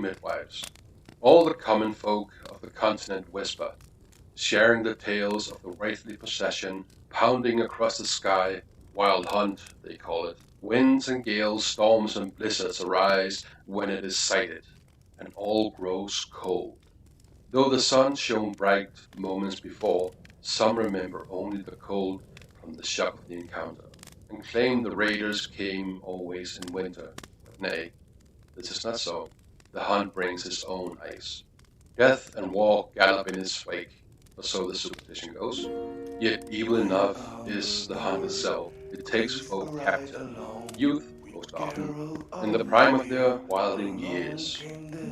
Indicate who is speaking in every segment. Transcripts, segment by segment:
Speaker 1: midwives. All the common folk of the continent whisper, sharing the tales of the wraithly possession pounding across the sky. Wild hunt, they call it. Winds and gales, storms and blizzards arise when it is sighted, and all grows cold. Though the sun shone bright moments before, some remember only the cold from the shock of the encounter, and claim the raiders came always in winter. But nay, this is not so. The hunt brings his own ice. Death and war gallop in its wake, or so the superstition goes. Yet evil enough is the hunt itself. It takes folk captive, youth most often, in the prime of their wilding years,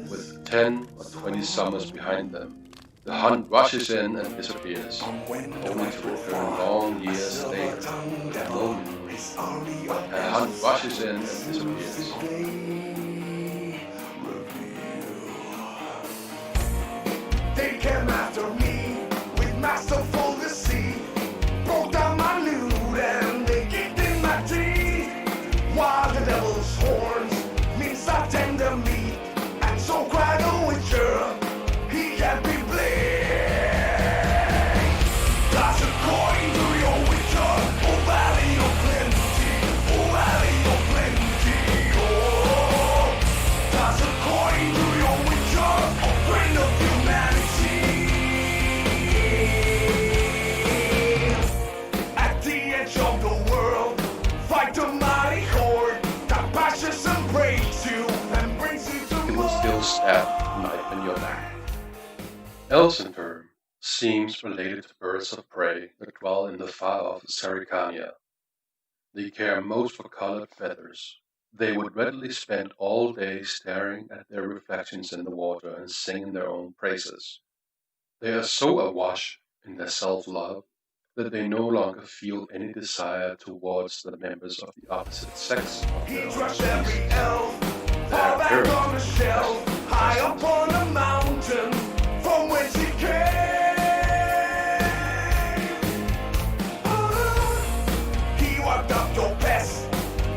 Speaker 1: with 10 or 20 summers behind them. The hunt rushes in and disappears, only to return long years later with no memory. A hunt rushes in and disappears.
Speaker 2: They came after me with masterful deceit, broke down my loot and they kicked in my teeth. While the devil's horns means I tender meat, and so cried the witcher, he can't be blamed. That's according to your witcher, oh valley of plenty, oh valley of plenty, oh. That's according to your witcher, oh friend of humanity. At the edge of the world, fight the mighty horde that bashes and breaks you and brings you to
Speaker 1: It will still stab a knife in your back. Elsinter seems related to birds of prey that dwell in the far-off Sericania. They care most for colored feathers. They would readily spend all day staring at their reflections in the water and singing their own praises. They are so awash in their self-love that they no longer feel any desire towards the members of the opposite sex of
Speaker 2: He
Speaker 1: their own
Speaker 2: crushed every
Speaker 1: species.
Speaker 2: elf,
Speaker 1: Their
Speaker 2: far back
Speaker 1: appearance
Speaker 2: on the shelf, high up on the mountain, from whence he came. He walked up your best,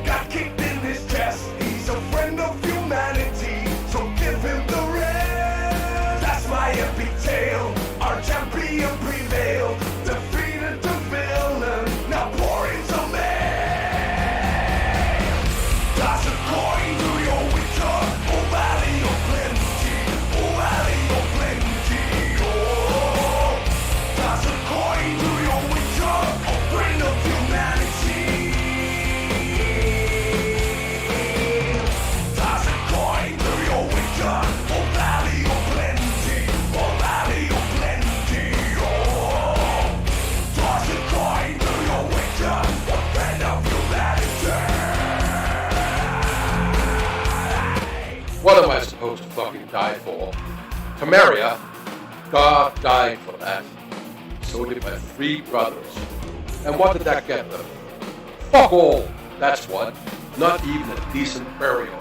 Speaker 2: got kicked in his chest. He's a friend of humanity, so give him the rest. That's my epic tale, our champion prevailed, defeated the villain, now pouring some ale. That's according to your witcher, oh valley of plenty, oh valley of plenty, oh. That's according to your witcher, oh friend of humanity. That's according to your witcher, oh valley of plenty, oh valley of plenty, oh. That's according to your witcher, oh friend of humanity.
Speaker 1: What am I supposed to fucking die for? Temeria? God died for that. So did my 3 brothers. And what did that get them? Fuck all, that's what. Not even a decent burial.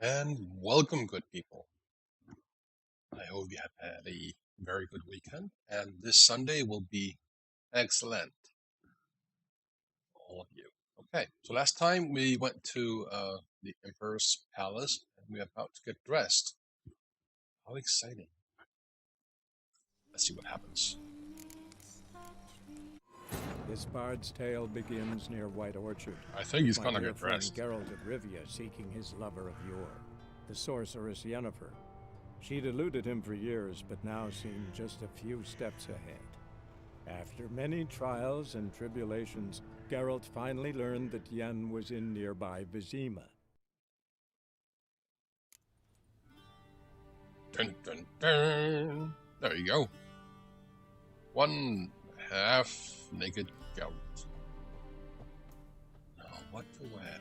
Speaker 1: And welcome, good people. I hope you have had a very good weekend, and this Sunday will be excellent, all of you. Okay, so last time we went to the Emperor's Palace, and we're about to get dressed. How exciting! Let's see what happens.
Speaker 3: This bard's tale begins near White Orchard.
Speaker 1: I think he's
Speaker 3: My
Speaker 1: gonna
Speaker 3: dear
Speaker 1: get
Speaker 3: friend
Speaker 1: dressed.
Speaker 3: Geralt of Rivia seeking his lover of yore, the sorceress Yennefer. She'd eluded him for years, but now seemed just a few steps ahead. After many trials and tribulations, Geralt finally learned that Yen was in nearby Vizima.
Speaker 1: Dun, dun, dun. There you go. One half naked Geralt. Now, what to wear?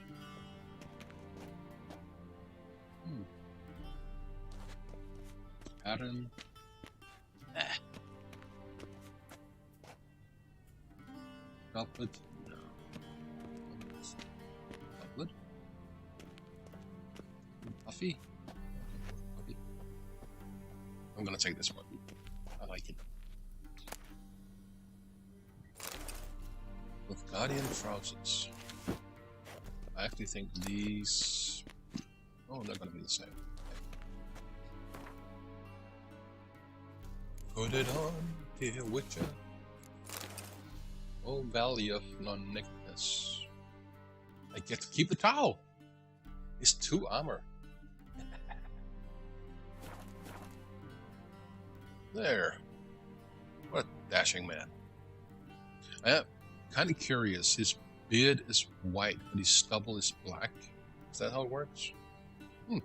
Speaker 1: Pattern. Doublet. No. Doublet. Puffy. Puffy. I'm gonna take this one. I like it. With Guardian trousers. I actually think these. Oh, they're gonna be the same. Put it on, dear Witcher. Oh, Valley of Non-Nakedness. I get to keep the towel. It's 2 armor. There. What a dashing man. I am kind of curious. His beard is white, but his stubble is black. Is that how it works? Can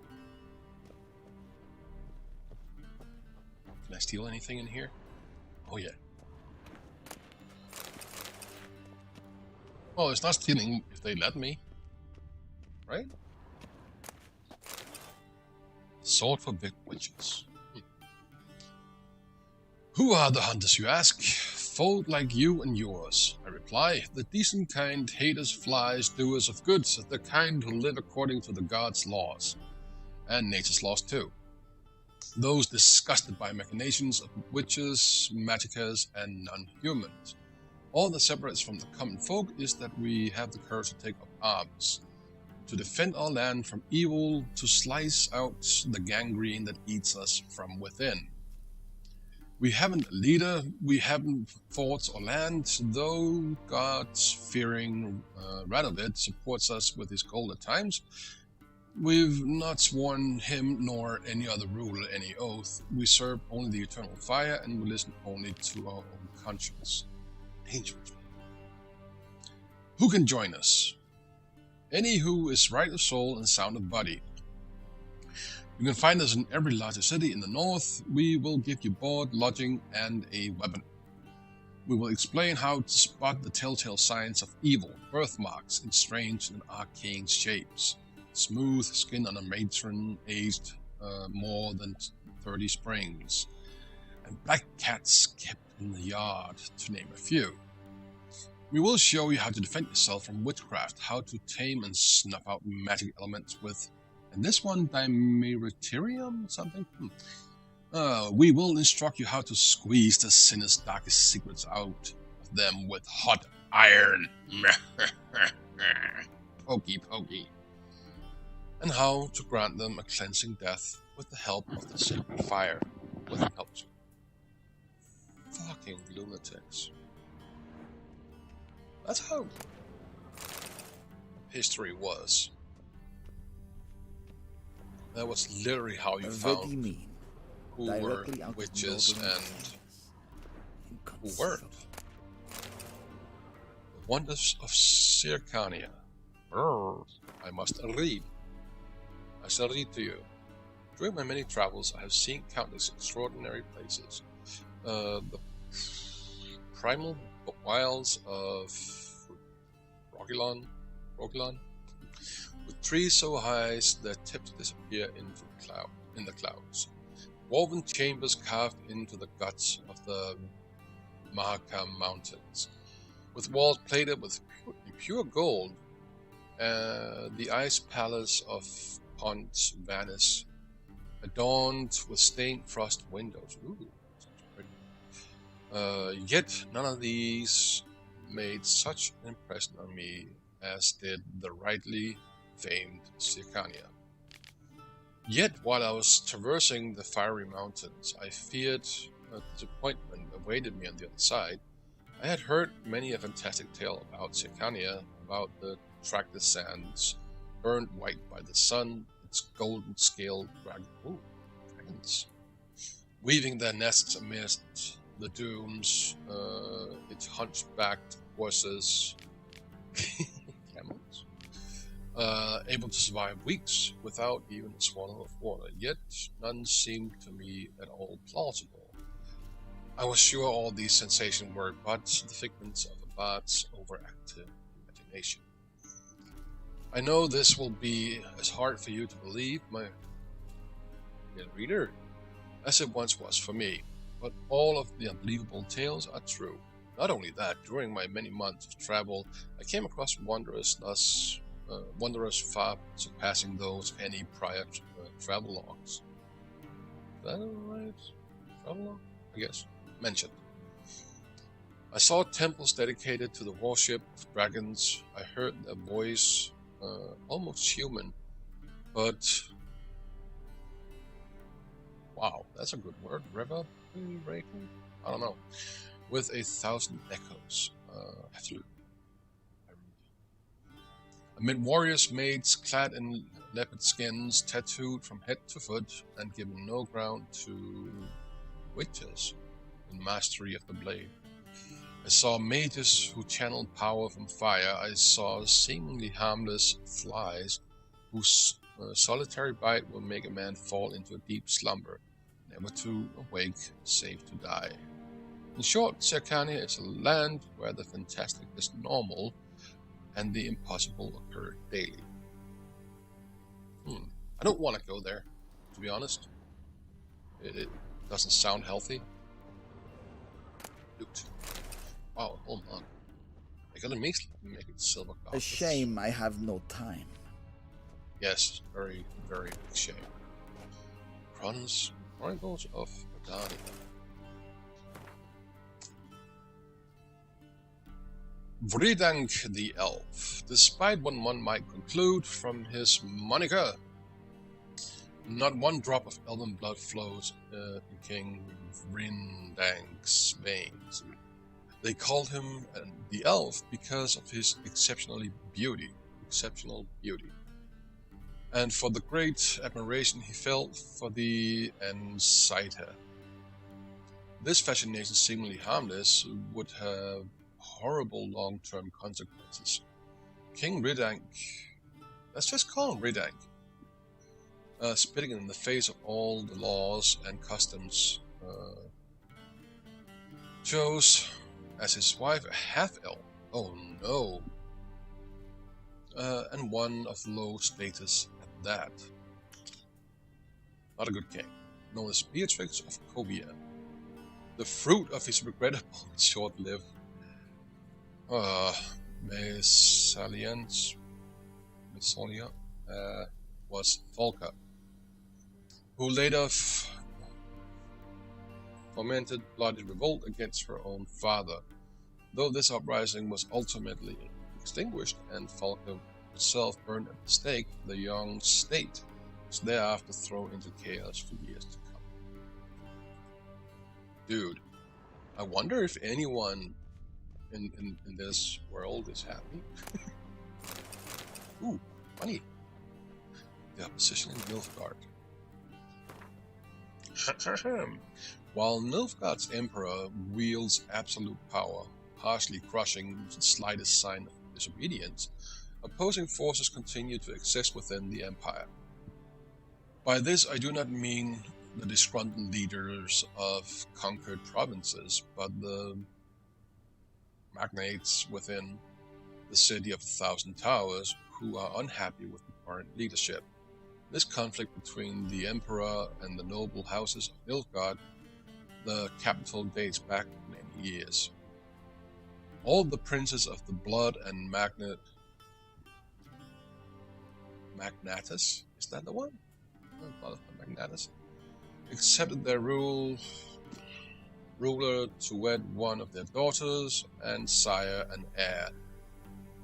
Speaker 1: I steal anything in here? Oh, yeah. Well, it's not stealing if they let me. Right? Sword for big witches. Who are the hunters, you ask? Folk like you and yours. I reply, the decent kind, haters, flies, doers of good, the kind who live according to the gods' laws. And nature's laws too. Those disgusted by machinations of witches, magickas, and non-humans. All that separates from the common folk is that we have the courage to take up arms, to defend our land from evil, to slice out the gangrene that eats us from within. We haven't a leader, we haven't forts or land, though God's fearing Radovid supports us with his gold at times. We've not sworn him nor any other ruler any oath. We serve only the eternal fire, and we listen only to our own conscience. Dangerous. Who can join us? Any who is right of soul and sound of body. You can find us in every larger city in the north. We will give you board, lodging, and a weapon. We will explain how to spot the telltale signs of evil, birthmarks in strange and arcane shapes. Smooth skin on a matron aged more than 30 springs, and black cats kept in the yard, to name a few. We will show you how to defend yourself from witchcraft, how to tame and snuff out magic elements with, and this one, Dimeritirium, something? We will instruct you how to squeeze the sinner's darkest secrets out of them with hot iron. Pokey, pokey. And how to grant them a cleansing death with the help of the sacred fire, with the help. Fucking lunatics. That's how history was. That was literally how you found who were witches and who weren't. The wonders of Circania. I must read. I shall read to you. During my many travels, I have seen countless extraordinary places. The primal wilds of Roquilon, with trees so high their tips disappear in the clouds. Woven chambers carved into the guts of the Mahaka Mountains, with walls plated with pure gold. The ice palace of
Speaker 4: ponds vanish, adorned with stained frost windows. Ooh, sounds pretty. Yet none of these made such an impression on me as did the rightly famed Circania. Yet while I was traversing the fiery mountains, I feared a disappointment awaited me on the other side. I had heard many a fantastic tale about Circania, about the trackless sands, burned white by the sun, its golden-scaled dragons, weaving their nests amidst the dunes, its hunchbacked horses, camels, able to survive weeks without even a swallow of water, yet none seemed to me at all plausible. I was sure all these sensations were but the figments of a bard's overactive imagination. I know this will be as hard for you to believe, my dear reader, as it once was for me, but all of the unbelievable tales are true. Not only that, during my many months of travel, I came across wonders far surpassing those of any prior travelogues. Is that right? Travelogue? I guess. Mentioned. I saw temples dedicated to the worship of dragons. I heard their voice, almost human, but wow, that's a good word. Reverberating? I don't know. With 1,000 echoes. Amid warriors, maids clad in leopard skins, tattooed from head to foot, and given no ground to witches in mastery of the blade. I saw mages who channeled power from fire. I saw seemingly harmless flies whose solitary bite will make a man fall into a deep slumber, never to awake, save to die. In short, Circania is a land where the fantastic is normal and the impossible occur daily. I don't want to go there, to be honest. It doesn't sound healthy. Loot. Wow, hold on. I gotta make it silver
Speaker 5: A
Speaker 4: goblets.
Speaker 5: shame I have no time.
Speaker 4: Yes, very, very big shame. Chronicles of Badania. Vridank the Elf. Despite what one might conclude from his moniker, not one drop of elven blood flows in King Vridank's veins. They called him the Elf because of his exceptional beauty, and for the great admiration he felt for the Ensighter. This fascination, seemingly harmless, would have horrible long-term consequences. King Vridank, let's just call him Vridank, spitting in the face of all the laws and customs, chose as his wife a half-elf. Oh no. And one of low status at that. Not a good king. Known as Beatrix of Covia. The fruit of his regrettable short-lived Mesalliance was Volca, who later fomented bloody revolt against her own father. Though this uprising was ultimately extinguished and Volca herself burned at the stake, the young state was thereafter thrown into chaos for years to come. Dude, I wonder if anyone in this world is happy. Ooh, money. The opposition in Nilfgaard. While Nilfgaard's emperor wields absolute power, harshly crushing the slightest sign of disobedience, opposing forces continue to exist within the empire. By this I do not mean the disgruntled leaders of conquered provinces, but the magnates within the city of 1,000 towers who are unhappy with the current leadership. This conflict between the emperor and the noble houses of Nilfgaard, the capital, dates back many years. All the princes of the blood and Magnatus, is that the one? Father Magnatus accepted their ruler to wed one of their daughters and sire an heir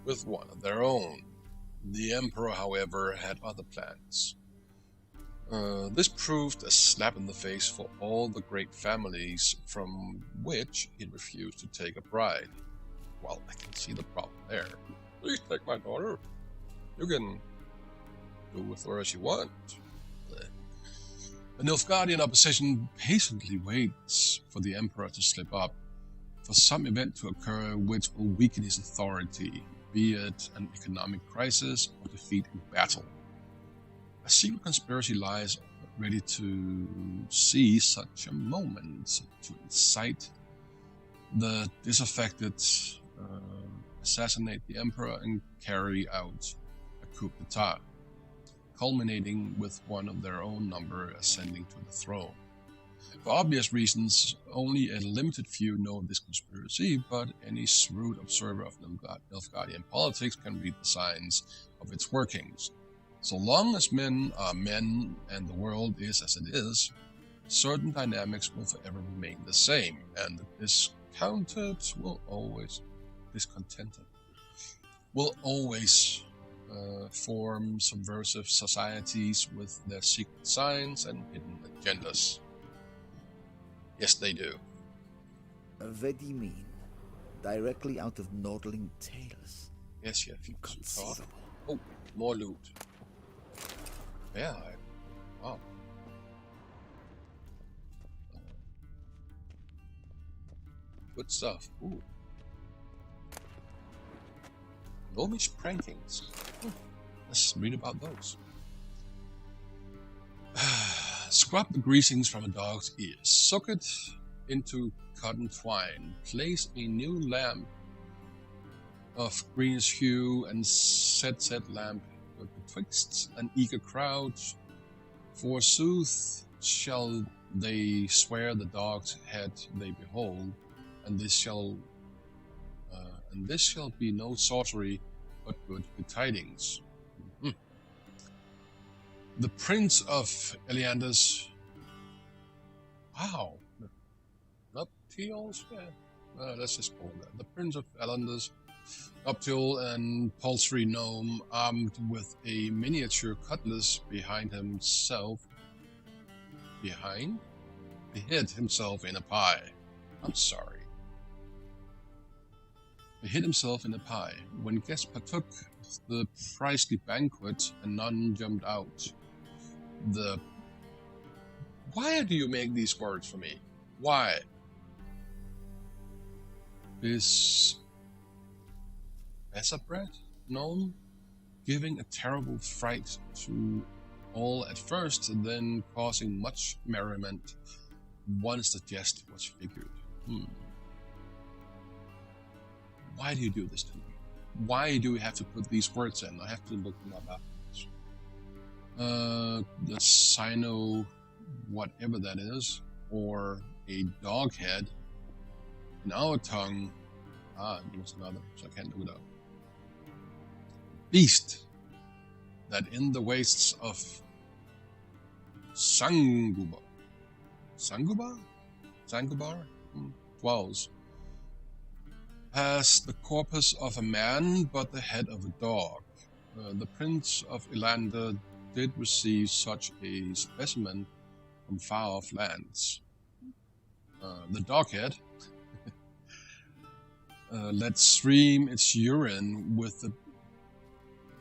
Speaker 4: with one of their own. The emperor, however, had other plans. This proved a slap in the face for all the great families from which he refused to take a bride. Well, I can see the problem there. Please take my daughter. You can do with her as you want. The Nilfgaardian opposition patiently waits for the emperor to slip up, for some event to occur which will weaken his authority, be it an economic crisis or defeat in battle. A secret conspiracy lies ready to seize such a moment, to incite the disaffected, assassinate the emperor, and carry out a coup d'etat, culminating with one of their own number ascending to the throne. For obvious reasons, only a limited few know of this conspiracy, but any shrewd observer of Nilfgaardian politics can read the signs of its workings. So long as men are men and the world is as it is, certain dynamics will forever remain the same, and the discontented will always form subversive societies with their secret signs and hidden agendas. Yes, they do.
Speaker 5: Vedi mean? Directly out of Nordling tales.
Speaker 4: Yes, yeah.
Speaker 5: Inconceivable.
Speaker 4: Oh, more loot. Yeah, wow. Good stuff. Ooh. Gnomish prankings. Let's read about those. Scrub the greasings from a dog's ears. Soak it into cotton twine. Place a new lamp of greenish hue and set said lamp betwixt an eager crowd. Forsooth shall they swear the dog's head they behold, and this shall be no sorcery, but good betidings. The Prince of Eleander's. Wow. Nuptials? Yeah. Let's just call that. The Prince of Eleander's nuptial and paltry gnome, armed with a miniature cutlass behind himself. Behind? He hid himself in a pie. I'm sorry. He hid himself in a pie. When guests partook the pricely banquet and none jumped out. Why do you make these words for me? Why? This bread gnome giving a terrible fright to all at first, and then causing much merriment once the jest was figured. Why do you do this to me? Why do we have to put these words in? I have to look them up afterwards. The Sino, whatever that is, or a dog head. In our tongue, it was another, so I can't look it up. Beast, that in the wastes of Sangubar dwells, has the corpus of a man, but the head of a dog. The Prince of Elander did receive such a specimen from far-off lands. The doghead let stream its urine with the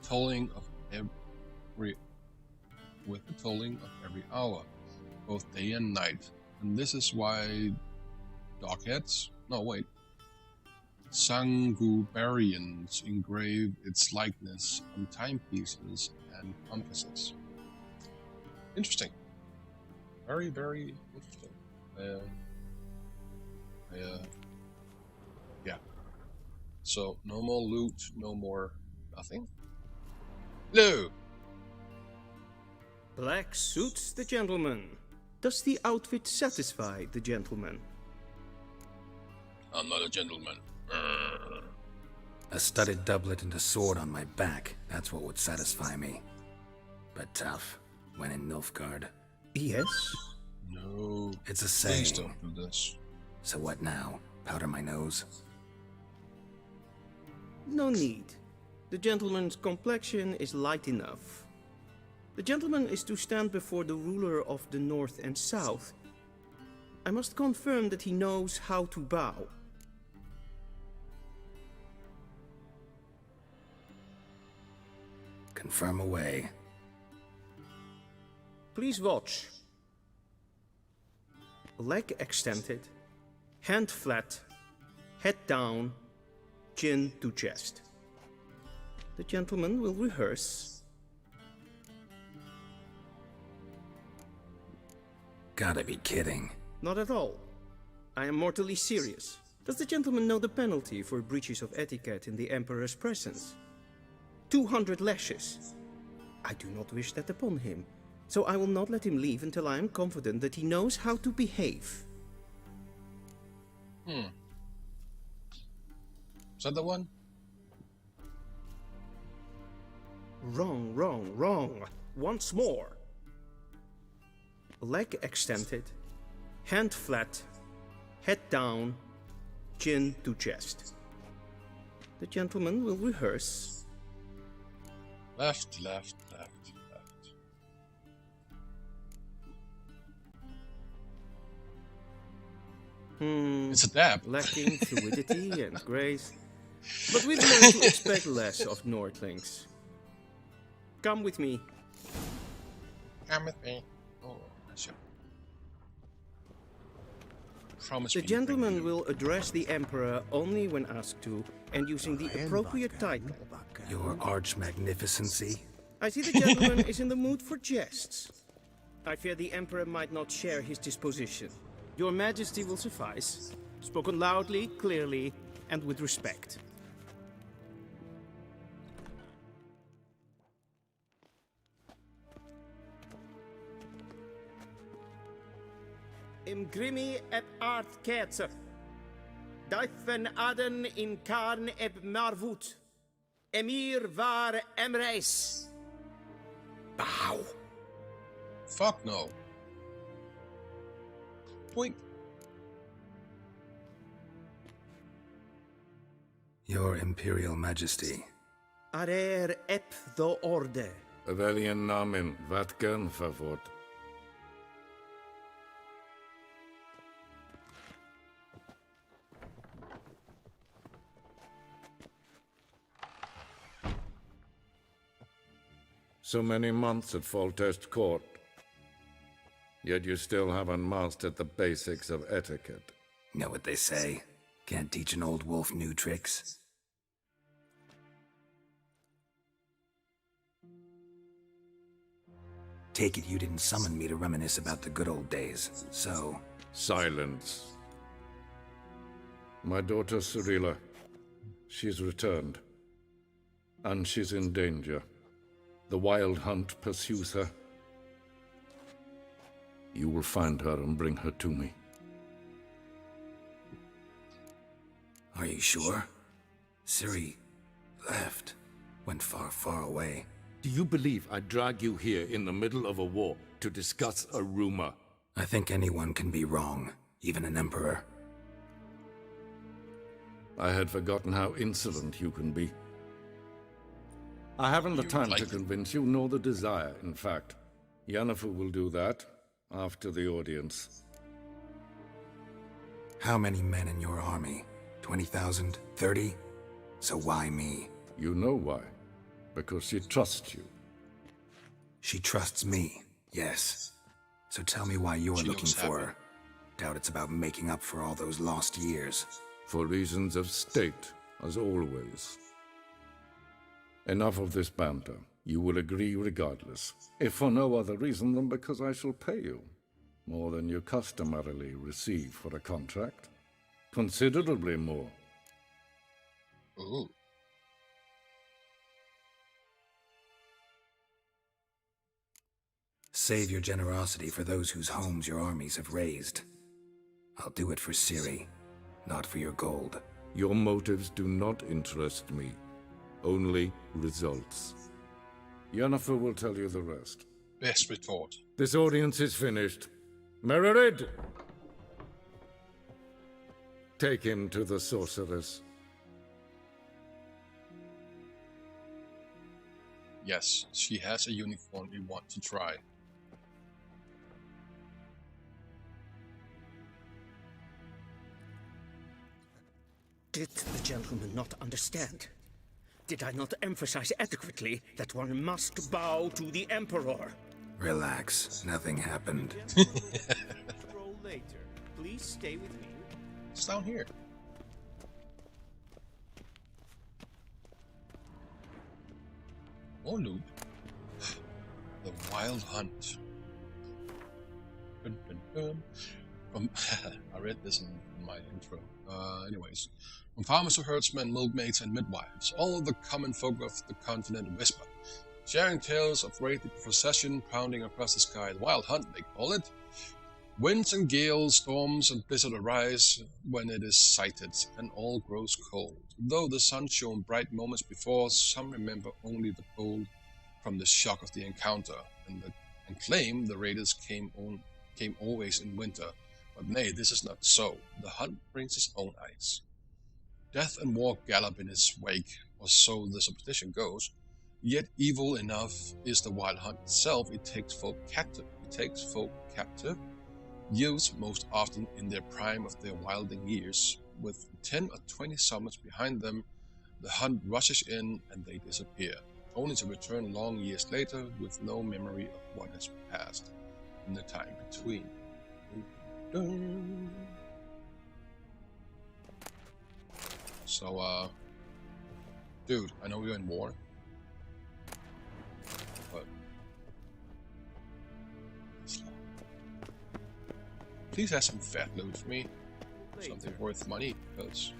Speaker 4: tolling of every hour, both day and night. And this is why Sangubarians engrave its likeness on timepieces and compasses. Interesting. Very, very interesting. Yeah. So, no more loot, no more nothing. Hello!
Speaker 6: Black suits the gentleman. Does the outfit satisfy the gentleman?
Speaker 4: I'm not a gentleman.
Speaker 7: A studded doublet and a sword on my back, that's what would satisfy me. but tough when in Nilfgaard.
Speaker 6: Yes?
Speaker 4: No.
Speaker 7: It's a
Speaker 4: Please
Speaker 7: saying.
Speaker 4: don't do this.
Speaker 7: So what now? Powder my nose?
Speaker 6: No need. The gentleman's complexion is light enough. The gentleman is to stand before the ruler of the North and South. I must confirm that he knows how to bow.
Speaker 7: Confirm away.
Speaker 6: Please watch. Leg extended, hand flat, head down, chin to chest. The gentleman will rehearse.
Speaker 7: Gotta be kidding.
Speaker 6: Not at all. I am mortally serious. Does the gentleman know the penalty for breaches of etiquette in the Emperor's presence? 200 lashes. I do not wish that upon him, so I will not let him leave until I am confident that he knows how to behave.
Speaker 4: Is that the one?
Speaker 6: Wrong, wrong, wrong. Once more. Leg extended, hand flat, head down, chin to chest. The gentleman will rehearse.
Speaker 4: Left, left, left, left. It's a dab.
Speaker 6: Lacking fluidity and grace. But we've learned to expect less of Nordlings. Come with me.
Speaker 4: Come with me. Oh, sure. Promise
Speaker 6: The
Speaker 4: me you bring
Speaker 6: gentleman
Speaker 4: me.
Speaker 6: will address the Emperor only when asked to, and using the appropriate title.
Speaker 7: Your arch magnificency?
Speaker 6: I see the gentleman is in the mood for jests. I fear the Emperor might not share his disposition. Your Majesty will suffice. Spoken loudly, clearly, and with respect. Im grimi et art ketzer. Daifen aden in karn eb marvut. Emir var emreis.
Speaker 7: Bow!
Speaker 4: Fuck no. Point.
Speaker 7: Your Imperial Majesty.
Speaker 6: Arer ep the orde.
Speaker 3: Welchen Namen? Wat gern verwort? So many months at Foltest Court. Yet you still haven't mastered the basics of etiquette.
Speaker 7: Know what they say? Can't teach an old wolf new tricks. Take it you didn't summon me to reminisce about the good old days, so...
Speaker 3: Silence. My daughter Cyrilla, she's returned. And she's in danger. The Wild Hunt pursues her. You will find her and bring her to me.
Speaker 7: Are you sure? Ciri left. Went far, far away.
Speaker 3: Do you believe I'd drag you here in the middle of a war to discuss a rumor?
Speaker 7: I think anyone can be wrong, even an emperor.
Speaker 3: I had forgotten how insolent you can be. I haven't the time to convince you, nor the desire, in fact. Yennefer will do that after the audience.
Speaker 7: How many men in your army? 20,000? 30? So why me?
Speaker 3: You know why. Because she trusts you.
Speaker 7: She trusts me, yes. So tell me why you're
Speaker 4: She
Speaker 7: looking
Speaker 4: looks
Speaker 7: for
Speaker 4: happy.
Speaker 7: her. Doubt it's about making up for all those lost years.
Speaker 3: For reasons of state, as always. Enough of this banter. You will agree regardless. If for no other reason than because I shall pay you. More than you customarily receive for a contract. Considerably more.
Speaker 4: Ooh.
Speaker 7: Save your generosity for those whose homes your armies have razed. I'll do it for Ciri, not for your gold.
Speaker 3: Your motives do not interest me. Only results.
Speaker 8: Yennefer will tell you the rest.
Speaker 4: Best retort.
Speaker 8: This audience is finished. Mererid! Take him to the sorceress.
Speaker 4: Yes, she has a unicorn we want to try.
Speaker 6: Did the gentleman not understand? Did I not emphasize adequately that one must bow to the Emperor?
Speaker 7: Relax. Nothing happened.
Speaker 6: Stroll later. Please stay with me.
Speaker 4: It's down here. More loot. The Wild Hunt. Dun, dun, dun. From I read this in my intro. Anyways, from farmers to herdsmen, milkmaids, and midwives, all the common folk of the continent whisper, sharing tales of wraithly procession pounding across the sky. The Wild Hunt, they call it. Winds and gales, storms and blizzard arise when it is sighted, and all grows cold. Though the sun shone bright moments before, some remember only the cold from the shock of the encounter, and claim the raiders came always in winter. But nay, this is not so. The hunt brings its own ice. Death and war gallop in its wake, or so the superstition goes. Yet evil enough is the Wild Hunt itself. It takes folk captive. Youths, most often in their prime of their wilding years, with 10 or 20 summers behind them, the hunt rushes in and they disappear, only to return long years later with no memory of what has passed in the time between. So, dude, I know we're in war, but please have some fat loot for me, something worth money, because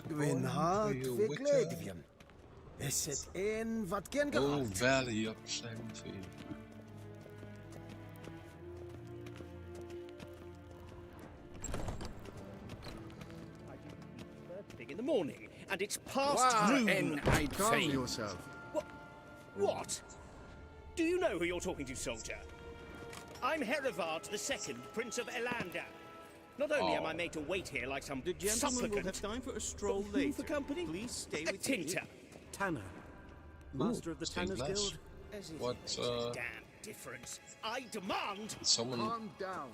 Speaker 9: Gwyn hard fi gledfion. Is it een wat gen
Speaker 4: Oh,
Speaker 9: gehad?
Speaker 4: Valley of Plenty.
Speaker 6: First thing in the morning, and it's past noon.
Speaker 9: Calm yourself.
Speaker 6: What? Do you know who you're talking to, soldier? I'm Herivard II, Prince of Elander. Not only am I made to wait here like some
Speaker 10: Gentlemen will have
Speaker 6: supplicant,
Speaker 10: time for a stroll
Speaker 6: but who
Speaker 10: later.
Speaker 6: for company?
Speaker 10: Please stay
Speaker 6: A
Speaker 10: with
Speaker 6: tinter.
Speaker 10: Tanner. Master of the
Speaker 4: stained
Speaker 10: Tanners
Speaker 4: glass.
Speaker 10: Guild.
Speaker 6: As if
Speaker 4: What,
Speaker 6: it makes a damn difference. I demand.
Speaker 4: Someone
Speaker 9: Calm down.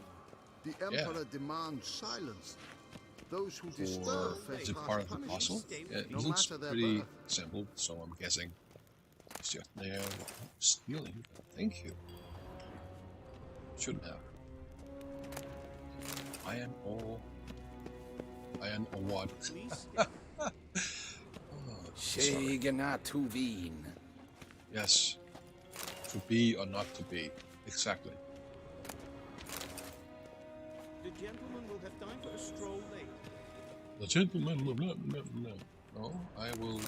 Speaker 9: The Emperor demands silence. Those who disturb
Speaker 4: is
Speaker 9: face
Speaker 4: it
Speaker 9: harsh
Speaker 4: part of the
Speaker 9: punishment.
Speaker 4: puzzle? Yeah, it
Speaker 9: No
Speaker 4: looks
Speaker 9: matter their
Speaker 4: pretty
Speaker 9: birth.
Speaker 4: simple, so I'm guessing it's just there stealing. Thank you. Shouldn't have. Iron ore. Iron or what? Sorry.
Speaker 7: Tuvin.
Speaker 4: Yes. To be or not to be. Exactly.
Speaker 10: The gentleman will have time for a stroll later.
Speaker 4: The gentleman will not. No, I will.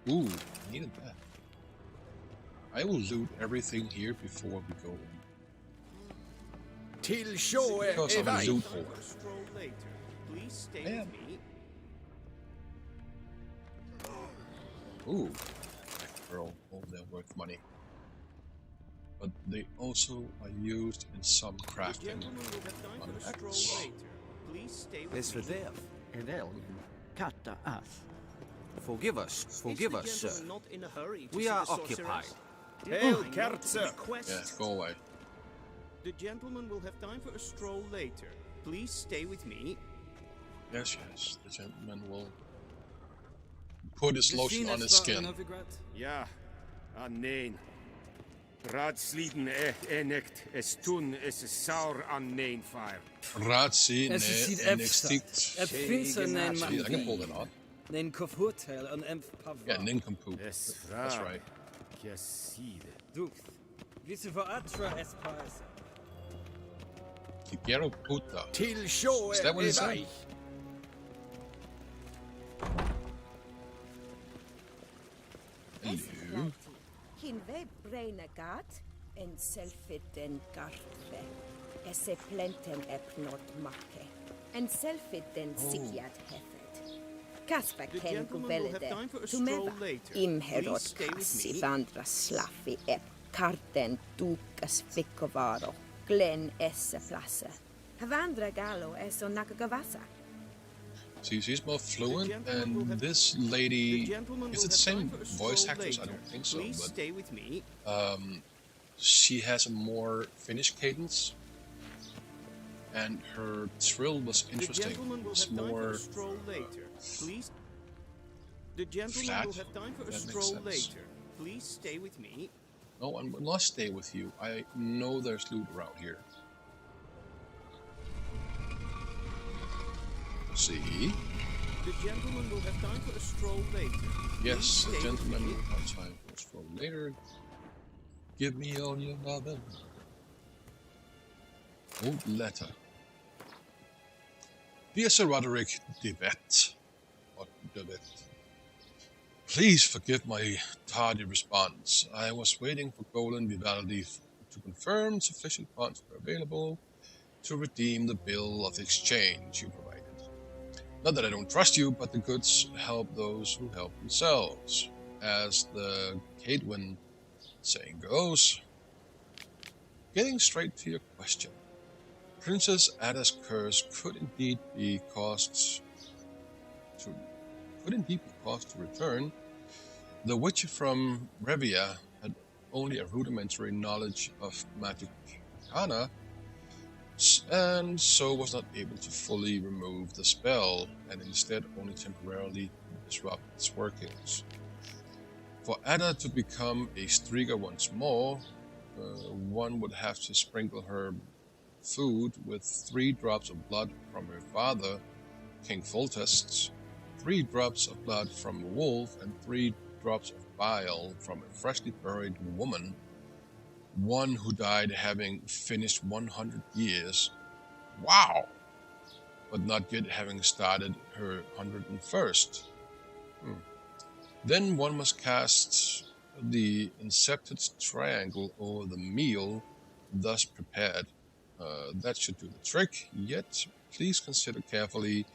Speaker 4: Ooh, I needed that. I will loot everything here before we go in.
Speaker 9: Till show
Speaker 4: Because I'm a loot
Speaker 10: For
Speaker 4: whore.
Speaker 10: a stroll later. Please stay
Speaker 4: Yeah.
Speaker 10: with me.
Speaker 4: Ooh, girl, oh, they're worth money. But they also are used in some
Speaker 10: The
Speaker 4: crafting.
Speaker 10: gentleman will have time for a
Speaker 4: Artifacts.
Speaker 10: stroll later. Please stay with me.
Speaker 11: SWTOR. Katta us. Forgive us,
Speaker 10: Is
Speaker 11: forgive
Speaker 10: the
Speaker 11: us, sir.
Speaker 10: gentleman not in a hurry to
Speaker 11: We
Speaker 10: see
Speaker 11: are
Speaker 10: the sorceress?
Speaker 11: occupied.
Speaker 10: Did
Speaker 6: Hail,
Speaker 10: I not
Speaker 6: Kerzer.
Speaker 10: request?
Speaker 4: Yeah, go away.
Speaker 10: The gentleman will have time for a stroll later. Please stay with me.
Speaker 4: Yes, the gentleman will put his lotion on his skin.
Speaker 12: Ja, nein. Raadsliden enecht es tun es saur nein fire.
Speaker 4: Ratsi,
Speaker 11: Es is niet
Speaker 4: en
Speaker 11: efsta.
Speaker 4: extinct.
Speaker 11: Het vissen en
Speaker 4: See, I can pull that off.
Speaker 11: Nen kofurtel en emf pavra.
Speaker 4: Yeah, nincompoop.
Speaker 12: Es
Speaker 4: That's right.
Speaker 12: Kiaside.
Speaker 11: Dukt. Visse voor atra espas.
Speaker 4: Kigero puta.
Speaker 9: Till show
Speaker 4: Is that what it said? Hello.
Speaker 13: Hinve breinagat en selfiten garfe. Esse plenten epnot make. En selfiten sikiat hefet. Kaspa
Speaker 10: The
Speaker 13: ken
Speaker 10: gentleman will have
Speaker 13: kuvelede.
Speaker 10: time for a
Speaker 13: Tumeva.
Speaker 10: stroll later.
Speaker 13: Imherot
Speaker 10: Please stay with
Speaker 13: kassi
Speaker 10: me.
Speaker 13: vandra slaffi ep. Karten tukas fikkovaro. Glen esse plasse. Havandra galo eso nakagavasa.
Speaker 4: See, she's more fluent, and this lady, is it the same voice actress? I don't think so,
Speaker 10: Please
Speaker 4: but
Speaker 10: stay with me.
Speaker 4: she has a more Finnish cadence, and her trill was
Speaker 10: The
Speaker 4: interesting.
Speaker 10: gentleman will
Speaker 4: It's
Speaker 10: have time for
Speaker 4: more
Speaker 10: a stroll later. Please. The gentleman
Speaker 4: flat,
Speaker 10: will have time for a
Speaker 4: that makes
Speaker 10: stroll
Speaker 4: sense.
Speaker 10: later. Please stay with me.
Speaker 4: No, I will not stay with you. I know there's loot around here. See?
Speaker 10: The gentleman will have time for a stroll later.
Speaker 4: Yes,
Speaker 10: Please
Speaker 4: the
Speaker 10: stay with
Speaker 4: gentleman
Speaker 10: me.
Speaker 4: will have time for a stroll later. Give me all your lovin'. Old letter. Dear Sir Roderick DeVette, or DeVette, please forgive my tardy response. I was waiting for Golan Vivaldi to confirm sufficient funds were available to redeem the bill of exchange you provided. Not that I don't trust you, but the goods help those who help themselves. As the Cadwin saying goes. Getting straight to your question. Princess Ada's curse could indeed be caused to return. The witch from Revia had only a rudimentary knowledge of magic arcana, and so was not able to fully remove the spell, and instead only temporarily disrupt its workings. For Ada to become a Striga once more, one would have to sprinkle her food with 3 drops of blood from her father, King Foltest, 3 drops of blood from a wolf, and 3 drops of bile from a freshly buried woman, one who died having finished 100 years. Wow! But not yet having started her 101st. Then one must cast the incepted triangle over the meal thus prepared. That should do the trick, yet please consider carefully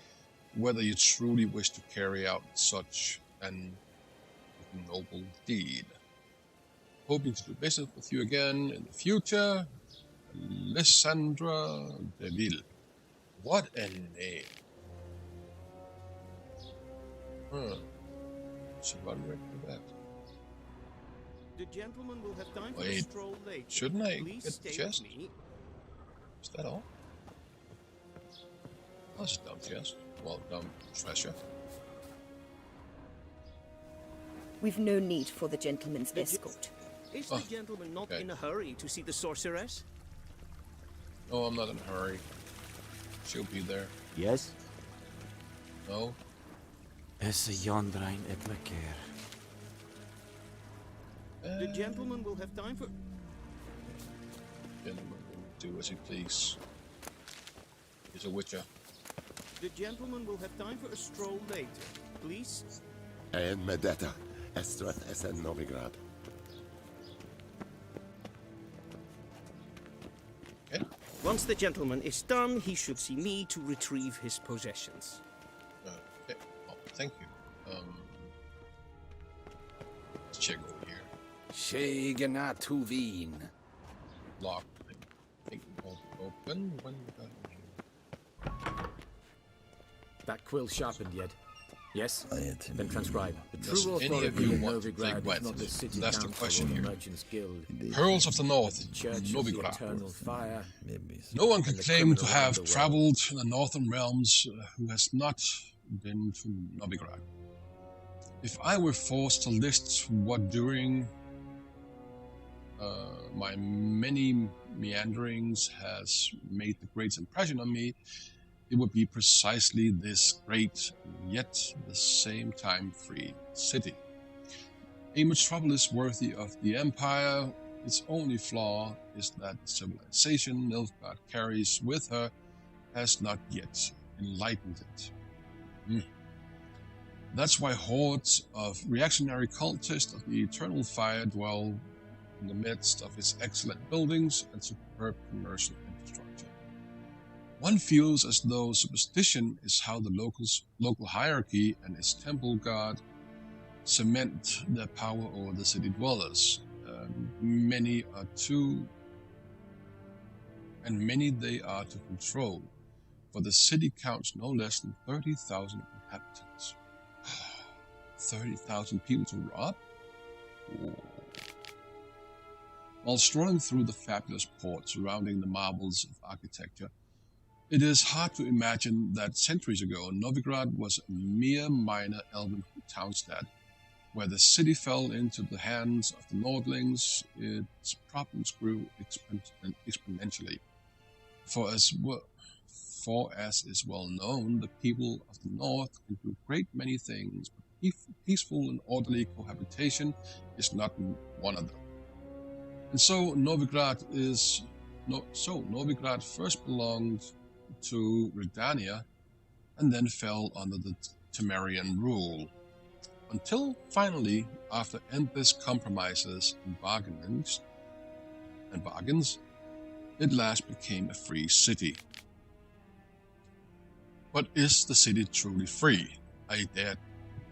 Speaker 4: whether you truly wish to carry out such an noble deed. Hoping to do business with you again in the future, Lysandra Deville. What a name. Should run right to that.
Speaker 10: The gentleman will have time for a
Speaker 4: Wait,
Speaker 10: stroll later.
Speaker 4: shouldn't I
Speaker 10: Please
Speaker 4: get
Speaker 10: stay
Speaker 4: the chest?
Speaker 10: with me.
Speaker 4: Is that all? That's a dumb chest. Well, dumb treasure.
Speaker 13: We've no need for the gentleman's escort.
Speaker 10: Is the gentleman not
Speaker 4: okay.
Speaker 10: in a hurry to see the sorceress?
Speaker 4: No, I'm not in a hurry. She'll be there.
Speaker 14: Yes?
Speaker 4: No?
Speaker 14: Esse Jondrain et Maker.
Speaker 10: The gentleman will have time for...
Speaker 4: Gentleman will do as he please. He's a witcher.
Speaker 10: The gentleman will have time for a stroll later. Please.
Speaker 15: En Medetta, Estrath Essen Novigrad.
Speaker 4: Okay.
Speaker 6: Once the gentleman is done, he should see me to retrieve his possessions.
Speaker 4: Okay. Oh, thank you. Let's check over here.
Speaker 7: Shegana Tuvin.
Speaker 4: Lock. I think it won't open when we got in here.
Speaker 14: That quill sharpened yet? Yes? Then transcribe. The
Speaker 4: Does
Speaker 14: true
Speaker 4: any
Speaker 14: authority
Speaker 4: of you
Speaker 14: in
Speaker 4: want to play
Speaker 14: Novigrad
Speaker 4: wet?
Speaker 14: is not the city
Speaker 4: That's the
Speaker 14: council
Speaker 4: question
Speaker 14: or the
Speaker 4: here.
Speaker 14: merchants guild.
Speaker 4: Pearls of the North,
Speaker 14: The church of the
Speaker 4: Novigrad.
Speaker 14: eternal fire.
Speaker 4: No one can
Speaker 14: and the
Speaker 4: claim to
Speaker 14: criminal
Speaker 4: have
Speaker 14: underworld.
Speaker 4: traveled in the northern realms who has not been to Novigrad. If I were forced to list what during my many meanderings has made the greatest impression on me, it would be precisely this great, yet at the same time free city. A metropolis worthy of the empire. Its only flaw is that the civilization Nilfgaard carries with her has not yet enlightened it. That's why hordes of reactionary cultists of the Eternal Fire dwell in the midst of its excellent buildings and superb commercial infrastructure. One feels as though superstition is how the local hierarchy and its temple guard cement their power over the city dwellers. Many they are to control, for the city counts no less than 30,000 inhabitants. 30,000 people to rob? Oh. While strolling through the fabulous port surrounding the marvels of architecture, it is hard to imagine that centuries ago Novigrad was a mere minor elven townstead. Where the city fell into the hands of the Nordlings, its problems grew exponentially. For as is well known, the people of the North can do a great many things, but peaceful and orderly cohabitation is not one of them. And so Novigrad first belonged to Redania, and then fell under the Temerian rule. Until finally, after endless compromises and bargains, it last became a free city. But is the city truly free? I dare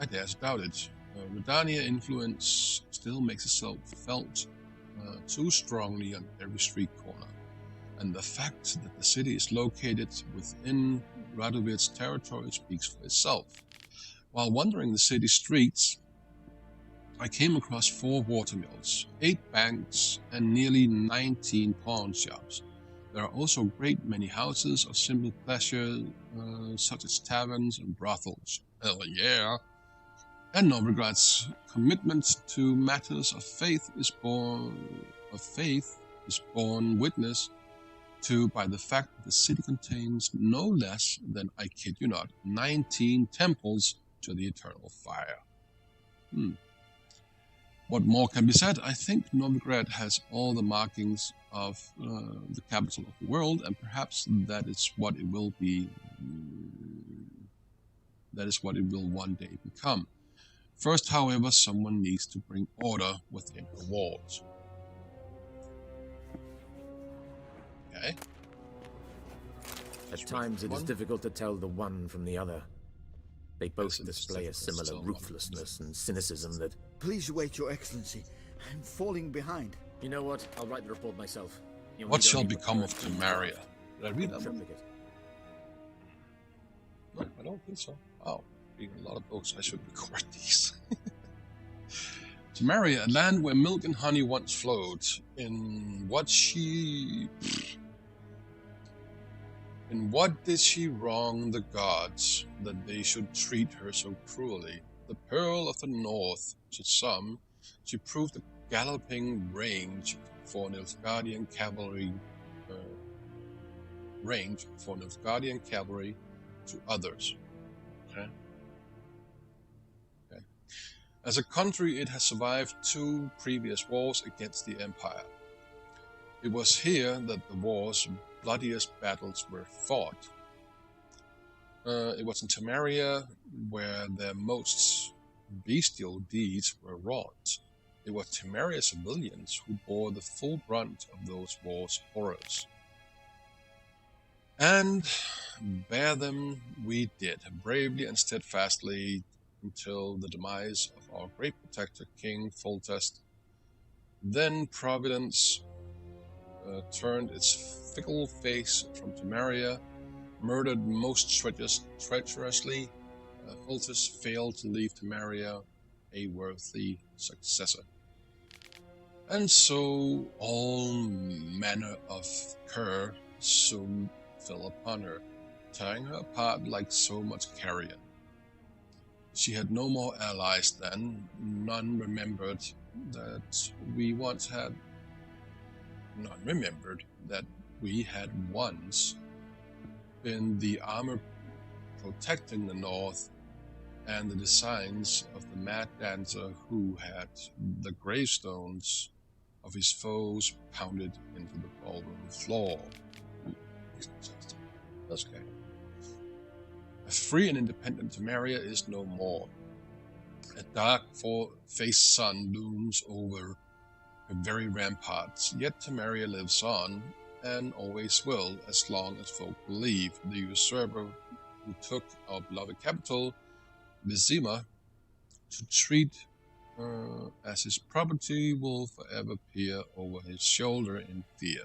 Speaker 4: to doubt it. Redania influence still makes itself felt too strongly on every street corner, and the fact that the city is located within Radovic's territory speaks for itself. While wandering the city streets, I came across 4 watermills, 8 banks, and nearly 19 pawn shops. There are also a great many houses of simple pleasure, such as taverns and brothels. Hell yeah! And Novigrad's commitment to matters of faith is borne witness to by the fact that the city contains no less than, I kid you not, 19 temples to the eternal fire. What more can be said? I think Novigrad has all the markings of the capital of the world, and perhaps that is what it will be. That is what it will one day become. First, however, someone needs to bring order within her walls. Okay.
Speaker 14: At times it is difficult to tell the one from the other. They both display a similar ruthlessness and cynicism that...
Speaker 5: Please wait, Your Excellency. I'm falling behind.
Speaker 14: You know what? I'll write the report myself.
Speaker 4: What shall become of Temeria? Did I read that one? No, I don't think so. Wow, reading a lot of books. I should record these. Temeria, a land where milk and honey once flowed. In what did she wrong the gods that they should treat her so cruelly? The Pearl of the North, to some, she proved a galloping range for Nilfgaardian cavalry. To others. Okay. As a country, it has survived 2 previous wars against the Empire. It was here that the war's bloodiest battles were fought. It was in Temeria where their most bestial deeds were wrought. It was Temeria civilians who bore the full brunt of those war's horrors. And bear them we did, bravely and steadfastly, until the demise of our great protector, King Foltest. Then Providence turned its fickle face from Temeria, murdered most treacherously. Foltest failed to leave Temeria a worthy successor. And so all manner of cur soon fell upon her, tearing her apart like so much carrion. She had no more allies then. None remembered that we had once been the armor protecting the North and the designs of the mad dancer who had the gravestones of his foes pounded into the ballroom floor. That's okay. A free and independent Temeria is no more. A dark faced sun looms over her very ramparts, yet Temeria lives on, and always will, as long as folk believe the usurper who took our beloved capital, Vizima, to treat as his property will forever peer over his shoulder in fear.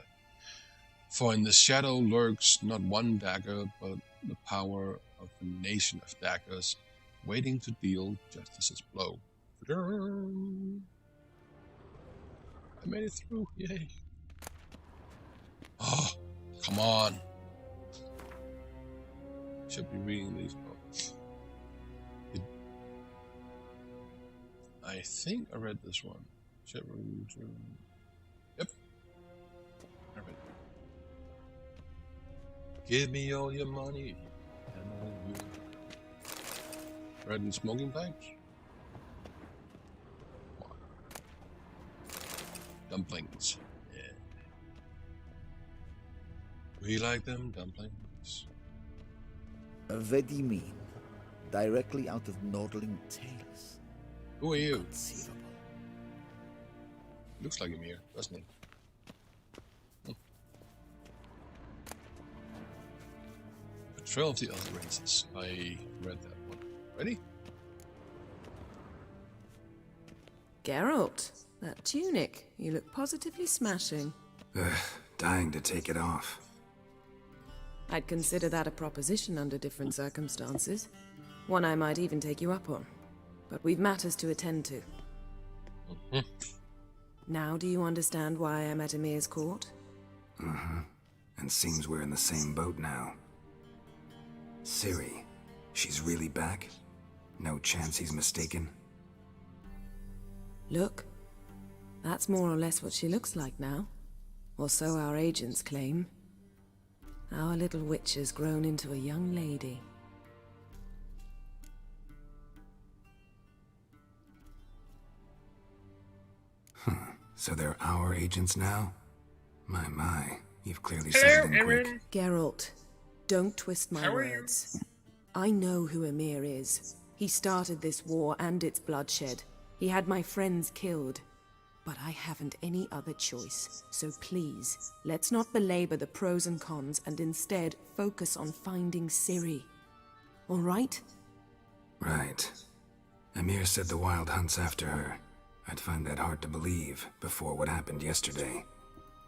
Speaker 4: For in the shadow lurks not one dagger, but the power of a nation of daggers, waiting to deal justice's blow. I made it through, yay. Oh, come on. Should be reading these books. I think I read this one. Yep. I read it. Give me all your money and all you. Red and smoking pipes. What? Dumplings. Yeah. We like them dumplings.
Speaker 5: Vedimin, directly out of Nordling Tales.
Speaker 4: Who are you?
Speaker 5: Conceivable.
Speaker 4: Looks like Emir, doesn't he? Betrayal of the Elder Races. I read that one. Ready?
Speaker 16: Geralt, that tunic. You look positively smashing.
Speaker 7: Dying to take it off.
Speaker 16: I'd consider that a proposition under different circumstances. One I might even take you up on. But we've matters to attend to. Now do you understand why I'm at Emir's court?
Speaker 7: And seems we're in the same boat now. Ciri, she's really back? No chance he's mistaken?
Speaker 16: Look, that's more or less what she looks like now. Or so our agents claim. Our little witch has grown into a young lady.
Speaker 7: So they're our agents now? My, you've clearly settled in quick.
Speaker 16: Geralt, don't twist my words. I know who Emir is. He started this war and its bloodshed. He had my friends killed. But I haven't any other choice. So please, let's not belabor the pros and cons and instead focus on finding Ciri. All right?
Speaker 7: Right. Emir said the Wild Hunt's after her. I'd find that hard to believe before what happened yesterday.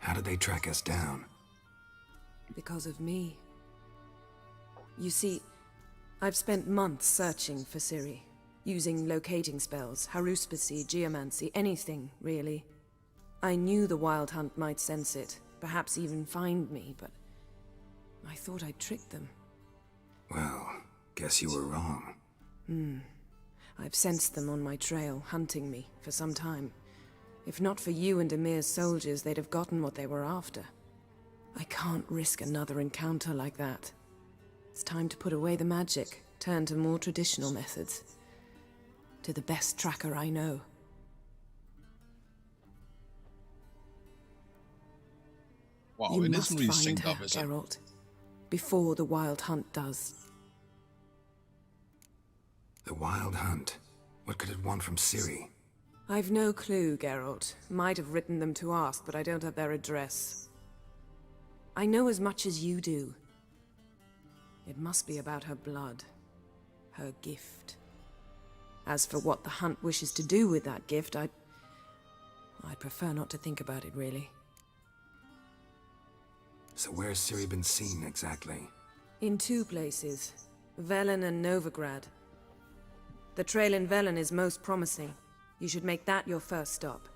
Speaker 7: How did they track us down?
Speaker 16: Because of me. You see, I've spent months searching for Ciri. Using locating spells, haruspicy, geomancy, anything, really. I knew the Wild Hunt might sense it, perhaps even find me, but I thought I'd tricked them.
Speaker 7: Well, guess you were wrong.
Speaker 16: I've sensed them on my trail, hunting me, for some time. If not for you and Emir's soldiers, they'd have gotten what they were after. I can't risk another encounter like that. It's time to put away the magic, turn to more traditional methods. To the best tracker I know.
Speaker 4: Wow,
Speaker 16: You
Speaker 4: it
Speaker 16: must
Speaker 4: isn't really
Speaker 16: find
Speaker 4: synced
Speaker 16: her,
Speaker 4: up, is it?
Speaker 16: Geralt, before the Wild Hunt does.
Speaker 7: The Wild Hunt? What could it want from Ciri?
Speaker 16: I've no clue, Geralt. Might have written them to ask, but I don't have their address. I know as much as you do. It must be about her blood. Her gift. As for what the Hunt wishes to do with that gift, I'd prefer not to think about it, really.
Speaker 7: So where's Ciri been seen, exactly?
Speaker 16: In two places. Velen and Novigrad. The trail in Velen is most promising. You should make that your first stop.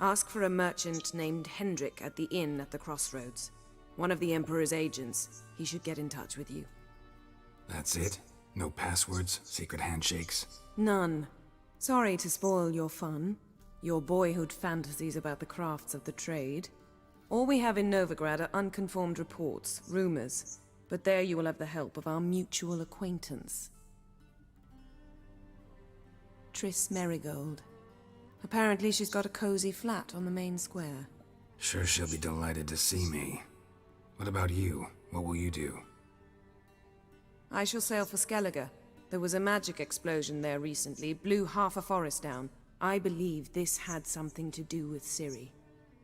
Speaker 16: Ask for a merchant named Hendrik at the inn at the crossroads. One of the Emperor's agents. He should get in touch with you.
Speaker 7: That's it? No passwords, secret handshakes?
Speaker 16: None. Sorry to spoil your fun. Your boyhood fantasies about the crafts of the trade. All we have in Novigrad are unconformed reports, rumors. But there you will have the help of our mutual acquaintance. Triss Merigold. Apparently she's got a cozy flat on the main square.
Speaker 7: Sure she'll be delighted to see me. What about you? What will you do?
Speaker 16: I shall sail for Skellige. There was a magic explosion there recently, blew half a forest down. I believe this had something to do with Ciri.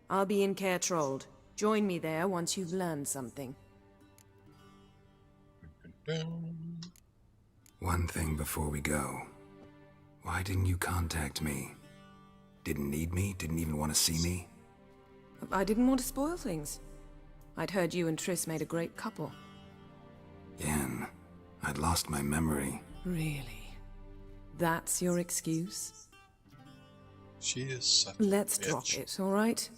Speaker 16: I'll be in Caer Trold. Join me there once you've learned something.
Speaker 7: One thing before we go. Why didn't you contact me? Didn't need me? Didn't even want to see me?
Speaker 16: I didn't want to spoil things. I'd heard you and Triss made a great couple.
Speaker 7: Yen, I'd lost my memory.
Speaker 16: Really? That's your excuse?
Speaker 4: She is such
Speaker 16: Let's
Speaker 4: a bitch.
Speaker 16: drop it, all right?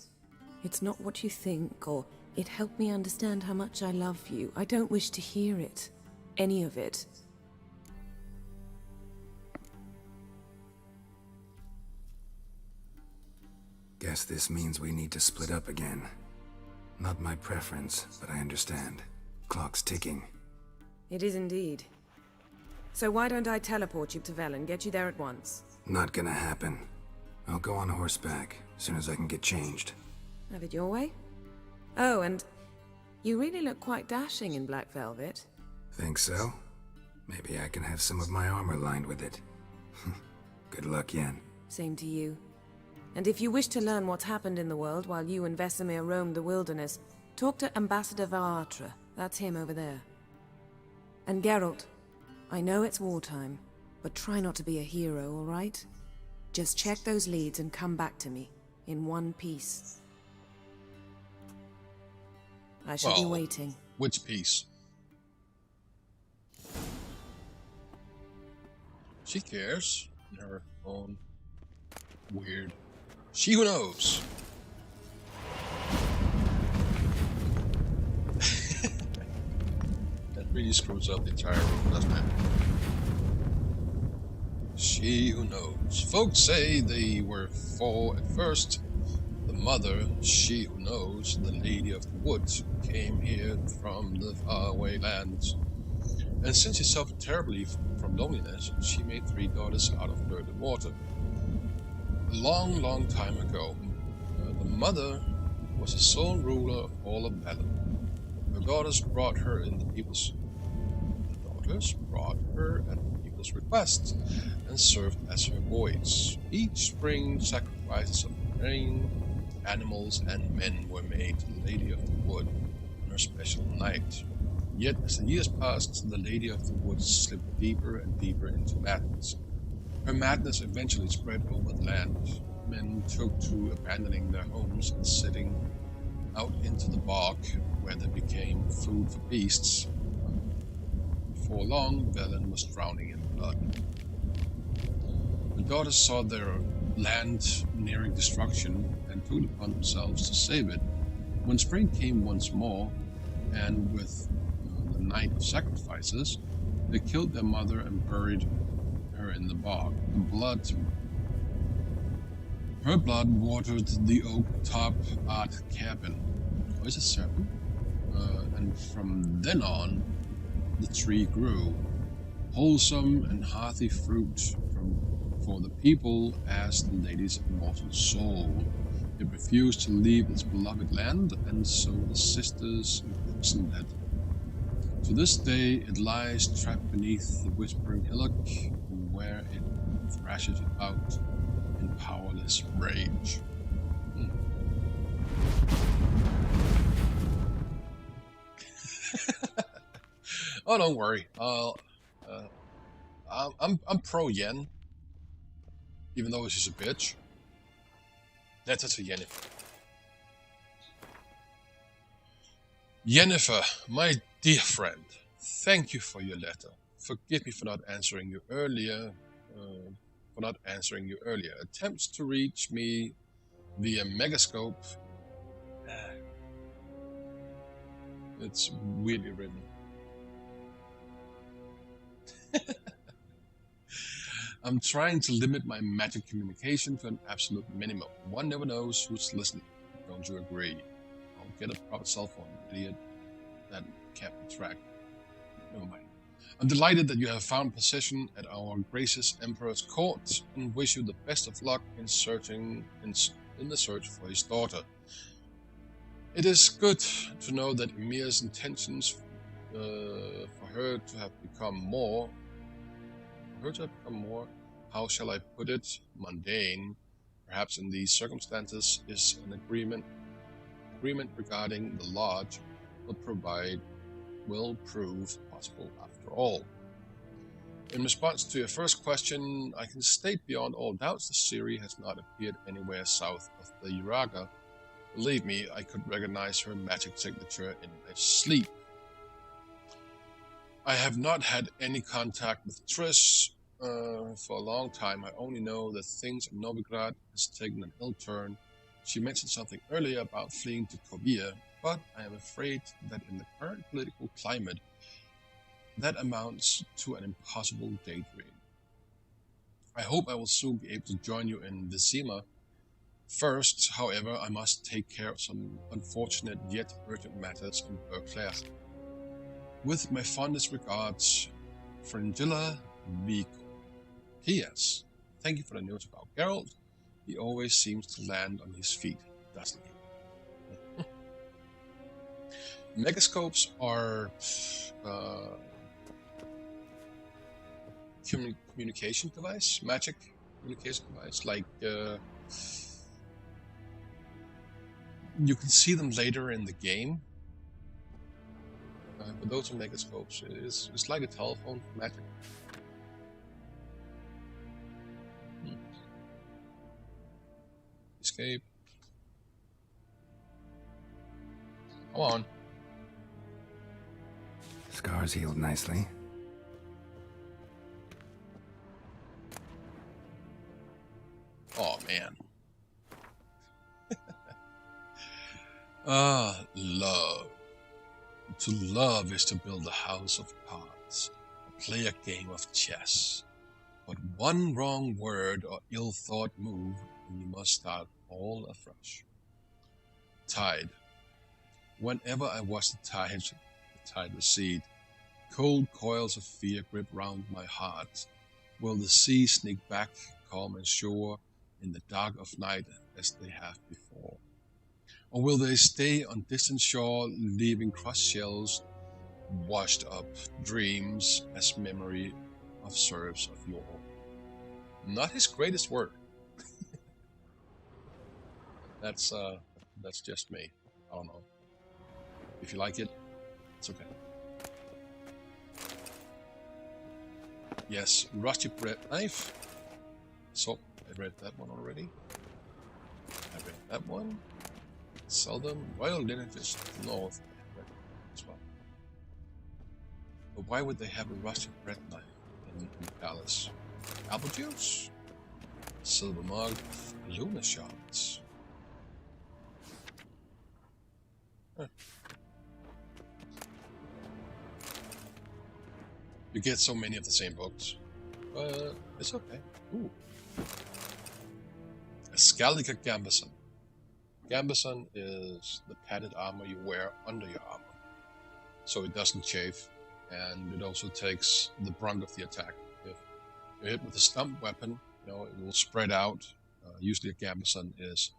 Speaker 16: It's not what you think, or it helped me understand how much I love you. I don't wish to hear it. Any of it.
Speaker 7: Guess this means we need to split up again. Not my preference, but I understand. Clock's ticking.
Speaker 16: It is indeed. So why don't I teleport you to Velen, get you there at once?
Speaker 7: Not gonna happen. I'll go on horseback, as soon as I can get changed.
Speaker 16: Have it your way? Oh, and you really look quite dashing in black velvet.
Speaker 7: Think so? Maybe I can have some of my armor lined with it. Good luck, Yen.
Speaker 16: Same to you. And if you wish to learn what's happened in the world while you and Vesemir roamed the wilderness, talk to Ambassador Varatra. That's him over there. And Geralt, I know it's wartime, but try not to be a hero, all right? Just check those leads and come back to me, in one piece. I shall be waiting.
Speaker 4: Which piece? She cares in her own weird. She who knows. That really screws up the entire room, doesn't it? She who knows. Folks say they were four at first. The mother, she who knows, the lady of the woods, came here from the faraway lands. And since she suffered terribly from loneliness, she made 3 daughters out of dirt and water. A long, long time ago, the mother was the sole ruler of all of Velen. Her daughters brought her at the people's request and served as her boys. Each spring, sacrifices of grain, animals, and men were made to the Lady of the Wood on her special night. Yet, as the years passed, the Lady of the Woods slipped deeper and deeper into madness. Her madness eventually spread over the land. Men took to abandoning their homes and setting out into the bog, where they became food for beasts. Before long, Velen was drowning in blood. The daughters saw their land nearing destruction and took it upon themselves to save it. When spring came once more, and with the night of sacrifices, they killed their mother and buried her in the bog. Her blood watered the oak top art cabin. Oh, is it 7? And from then on, the tree grew, wholesome and hearty fruit for the people as the lady's immortal soul. It refused to leave its beloved land, and so the sisters imprisoned it. To this day, it lies trapped beneath the whispering hillock, where it thrashes about in powerless rage. Oh, don't worry. I'm pro Yen, even though she's a bitch. That's a Yennefer. Yennefer, my dear friend, thank you for your letter. Forgive me for not answering you earlier. Attempts to reach me via Megascope. It's weirdly written. I'm trying to limit my magic communication to an absolute minimum. One never knows who's listening. Don't you agree? I'll get a proper cell phone, idiot. That can't be tracked. Never mind. I'm delighted that you have found possession at our gracious Emperor's court, and wish you the best of luck in the search for his daughter. It is good to know that Emir's intentions for her to have become more, how shall I put it, mundane, perhaps in these circumstances, is an agreement agreement regarding the lodge will prove possible after all. In response to your first question, I can state beyond all doubts the Ciri has not appeared anywhere south of the Uraga. Believe me, I could recognize her magic signature in my sleep. I have not had any contact with Triss for a long time. I only know that things in Novigrad has taken an ill turn. She mentioned something earlier about fleeing to Kovia, but I am afraid that in the current political climate, that amounts to an impossible daydream. I hope I will soon be able to join you in Vizima. First, however, I must take care of some unfortunate yet urgent matters in Beauclair. With my fondest regards, Fringilla Vico. P.S. Thank you for the news about Geralt. He always seems to land on his feet, doesn't he? Megascopes are communication device, magic communication device. Like you can see them later in the game, but those are megascopes. It's like a telephone, magic. Escape. Come on.
Speaker 7: Scars healed nicely.
Speaker 4: Oh, man. Love. To love is to build a house of cards, play a game of chess. But one wrong word or ill-thought move, and you must start all afresh. Tide. Whenever I watch the tide recede, cold coils of fear grip round my heart. Will the sea sneak back, calm and sure, in the dark of night as they have before? Or will they stay on distant shore, leaving crushed shells, washed up dreams as memory of serfs of yore? Not his greatest work. That's just me. I don't know. If you like it, it's okay. Yes, rusty bread knife. So, I read that one already. I read that one. Seldom. Royal lineages to the north. I read that as well. But why would they have a rusty bread knife in the palace? Apple juice? Silver mug? Luna shards? Huh. You get so many of the same books, but it's okay. Ooh. A Scaliger Gambeson. Gambeson is the padded armor you wear under your armor, so it doesn't chafe, and it also takes the brunt of the attack. If you're hit with a stump weapon, it will spread out. Usually a Gambeson is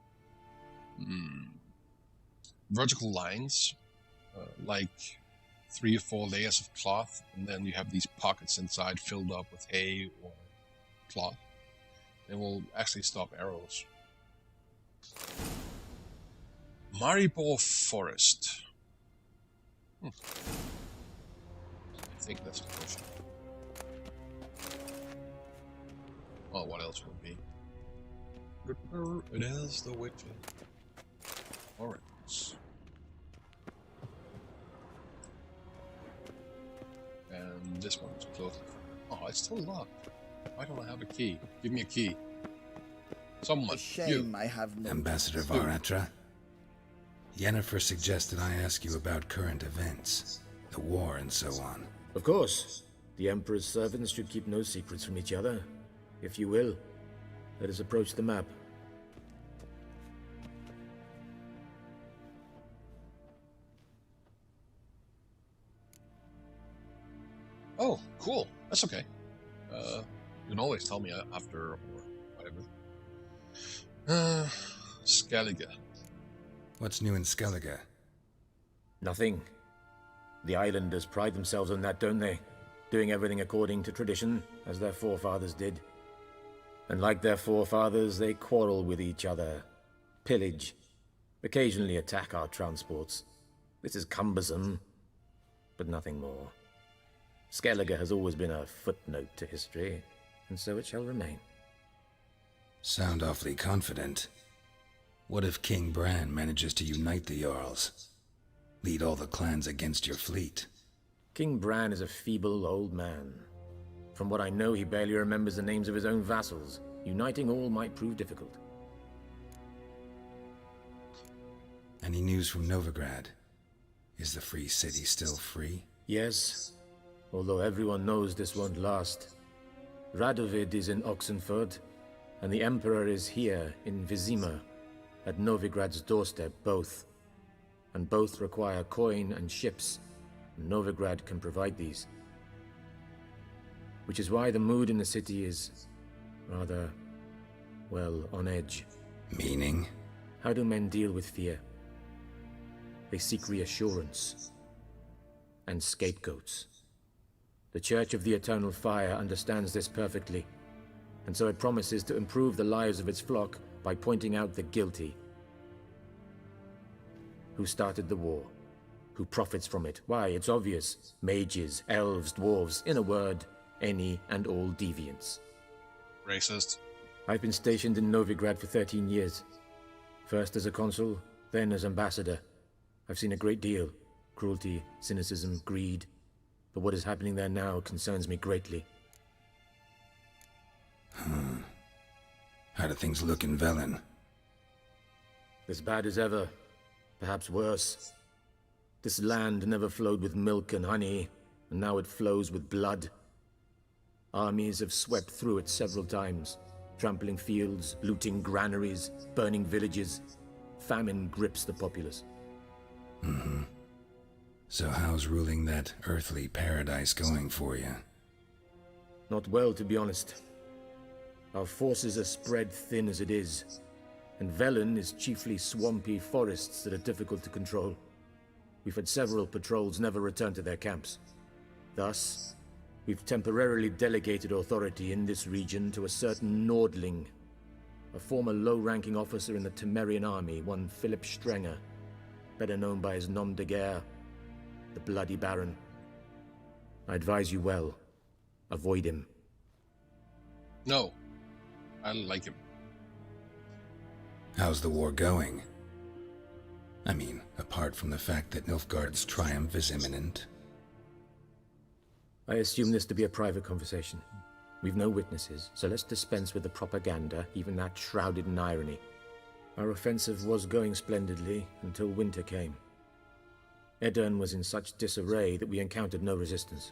Speaker 4: vertical lines, like 3 or 4 layers of cloth, and then you have these pockets inside filled up with hay or cloth. It will actually stop arrows. Maribor Forest. I think that's the potion. Oh, what else would it be? It is the witch. Orange. And this one's closed. Oh, it's still locked. Why don't I have a key? Give me a key. Someone.
Speaker 5: A shame I have no
Speaker 7: Ambassador Varatra. Yennefer suggested I ask you about current events, the war and so on.
Speaker 14: Of course. The Emperor's servants should keep no secrets from each other. If you will, let us approach the map.
Speaker 4: Oh, cool. That's okay. You can always tell me after or whatever. Skellige.
Speaker 7: What's new in Skellige?
Speaker 14: Nothing. The islanders pride themselves on that, don't they? Doing everything according to tradition, as their forefathers did. And like their forefathers, they quarrel with each other, pillage, occasionally attack our transports. This is cumbersome, but nothing more. Skellige has always been a footnote to history, and so it shall remain.
Speaker 7: Sound awfully confident. What if King Bran manages to unite the Jarls? Lead all the clans against your fleet?
Speaker 14: King Bran is a feeble old man. From what I know, he barely remembers the names of his own vassals. Uniting all might prove difficult.
Speaker 7: Any news from Novigrad? Is the free city still free?
Speaker 14: Yes, although everyone knows this won't last. Radovid is in Oxenford, and the Emperor is here in Vizima, at Novigrad's doorstep, both. And both require coin and ships. Novigrad can provide these. Which is why the mood in the city is rather, well, on edge.
Speaker 7: Meaning?
Speaker 14: How do men deal with fear? They seek reassurance and scapegoats. The Church of the Eternal Fire understands this perfectly, and so it promises to improve the lives of its flock by pointing out the guilty. Who started the war? Who profits from it? Why, it's obvious. Mages, elves, dwarves, in a word, any and all deviants.
Speaker 4: Racist.
Speaker 14: I've been stationed in Novigrad for 13 years. First as a consul, then as ambassador. I've seen a great deal. Cruelty, cynicism, greed. But what is happening there now concerns me greatly.
Speaker 7: How do things look in Velen?
Speaker 14: As bad as ever. Perhaps worse. This land never flowed with milk and honey, and now it flows with blood. Armies have swept through it several times, trampling fields, looting granaries, burning villages. Famine grips the populace.
Speaker 7: So how's ruling that earthly paradise going for you?
Speaker 14: Not well, to be honest. Our forces are spread thin as it is, and Velen is chiefly swampy forests that are difficult to control. We've had several patrols never return to their camps. Thus, we've temporarily delegated authority in this region to a certain Nordling, a former low-ranking officer in the Temerian army, one Philip Strenger, better known by his nom de guerre, the Bloody Baron. I advise you well. Avoid him.
Speaker 4: No. I like him.
Speaker 7: How's the war going? I mean, apart from the fact that Nilfgaard's triumph is imminent.
Speaker 14: I assume this to be a private conversation. We've no witnesses, so let's dispense with the propaganda, even that shrouded in irony. Our offensive was going splendidly until winter came. Erin was in such disarray that we encountered no resistance.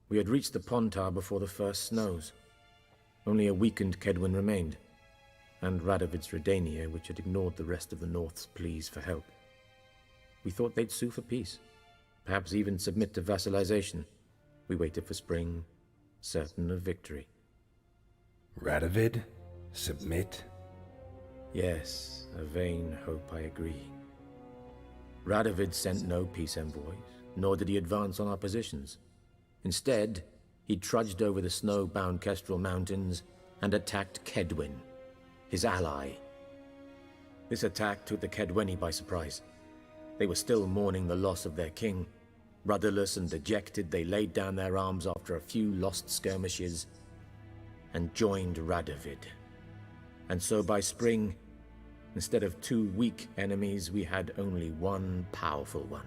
Speaker 14: We had reached the Pontar before the first snows. Only a weakened Kedwin remained, and Radovid's Redania, which had ignored the rest of the North's pleas for help. We thought they'd sue for peace, perhaps even submit to vassalization. We waited for spring, certain of victory.
Speaker 7: Radovid? Submit?
Speaker 14: Yes, a vain hope, I agree. Radovid sent no peace envoys, nor did he advance on our positions. Instead, he trudged over the snow-bound Kestrel Mountains and attacked Kedwin, his ally. This attack took the Kedweni by surprise. They were still mourning the loss of their king. Rudderless and dejected, they laid down their arms after a few lost skirmishes and joined Radovid. And so by spring, instead of 2 weak enemies, we had only one powerful one.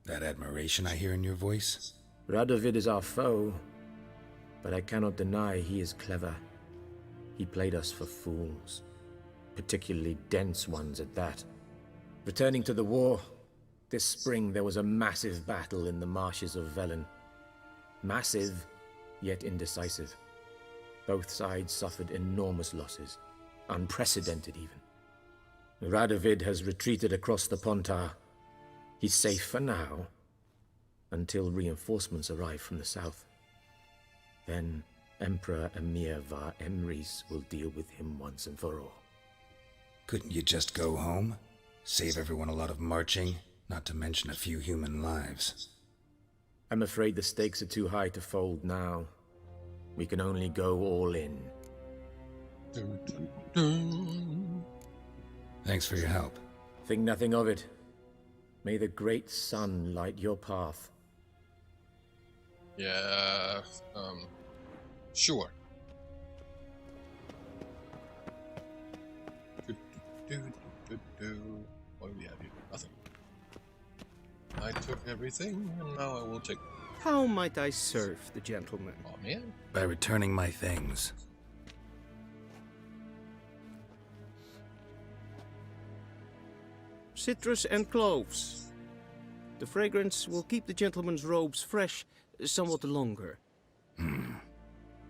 Speaker 7: That admiration I hear in your voice?
Speaker 14: Radovid is our foe, but I cannot deny he is clever. He played us for fools, particularly dense ones at that. Returning to the war, this spring there was a massive battle in the marshes of Velen. Massive, yet indecisive. Both sides suffered enormous losses, unprecedented even. Radovid has retreated across the Pontar. He's safe for now, until reinforcements arrive from the south. Then Emperor Emir var Emrys will deal with him once and for all.
Speaker 7: Couldn't you just go home? Save everyone a lot of marching, not to mention a few human lives.
Speaker 14: I'm afraid the stakes are too high to fold now. We can only go all in.
Speaker 4: Dun, dun, dun.
Speaker 7: Thanks for your help.
Speaker 14: Think nothing of it. May the great sun light your path.
Speaker 4: Yeah, sure. What do we have here? Nothing. I took everything, and now I will take...
Speaker 6: How might I serve the gentleman?
Speaker 4: Oh, man.
Speaker 7: By returning my things.
Speaker 6: Citrus and cloves. The fragrance will keep the gentleman's robes fresh somewhat longer.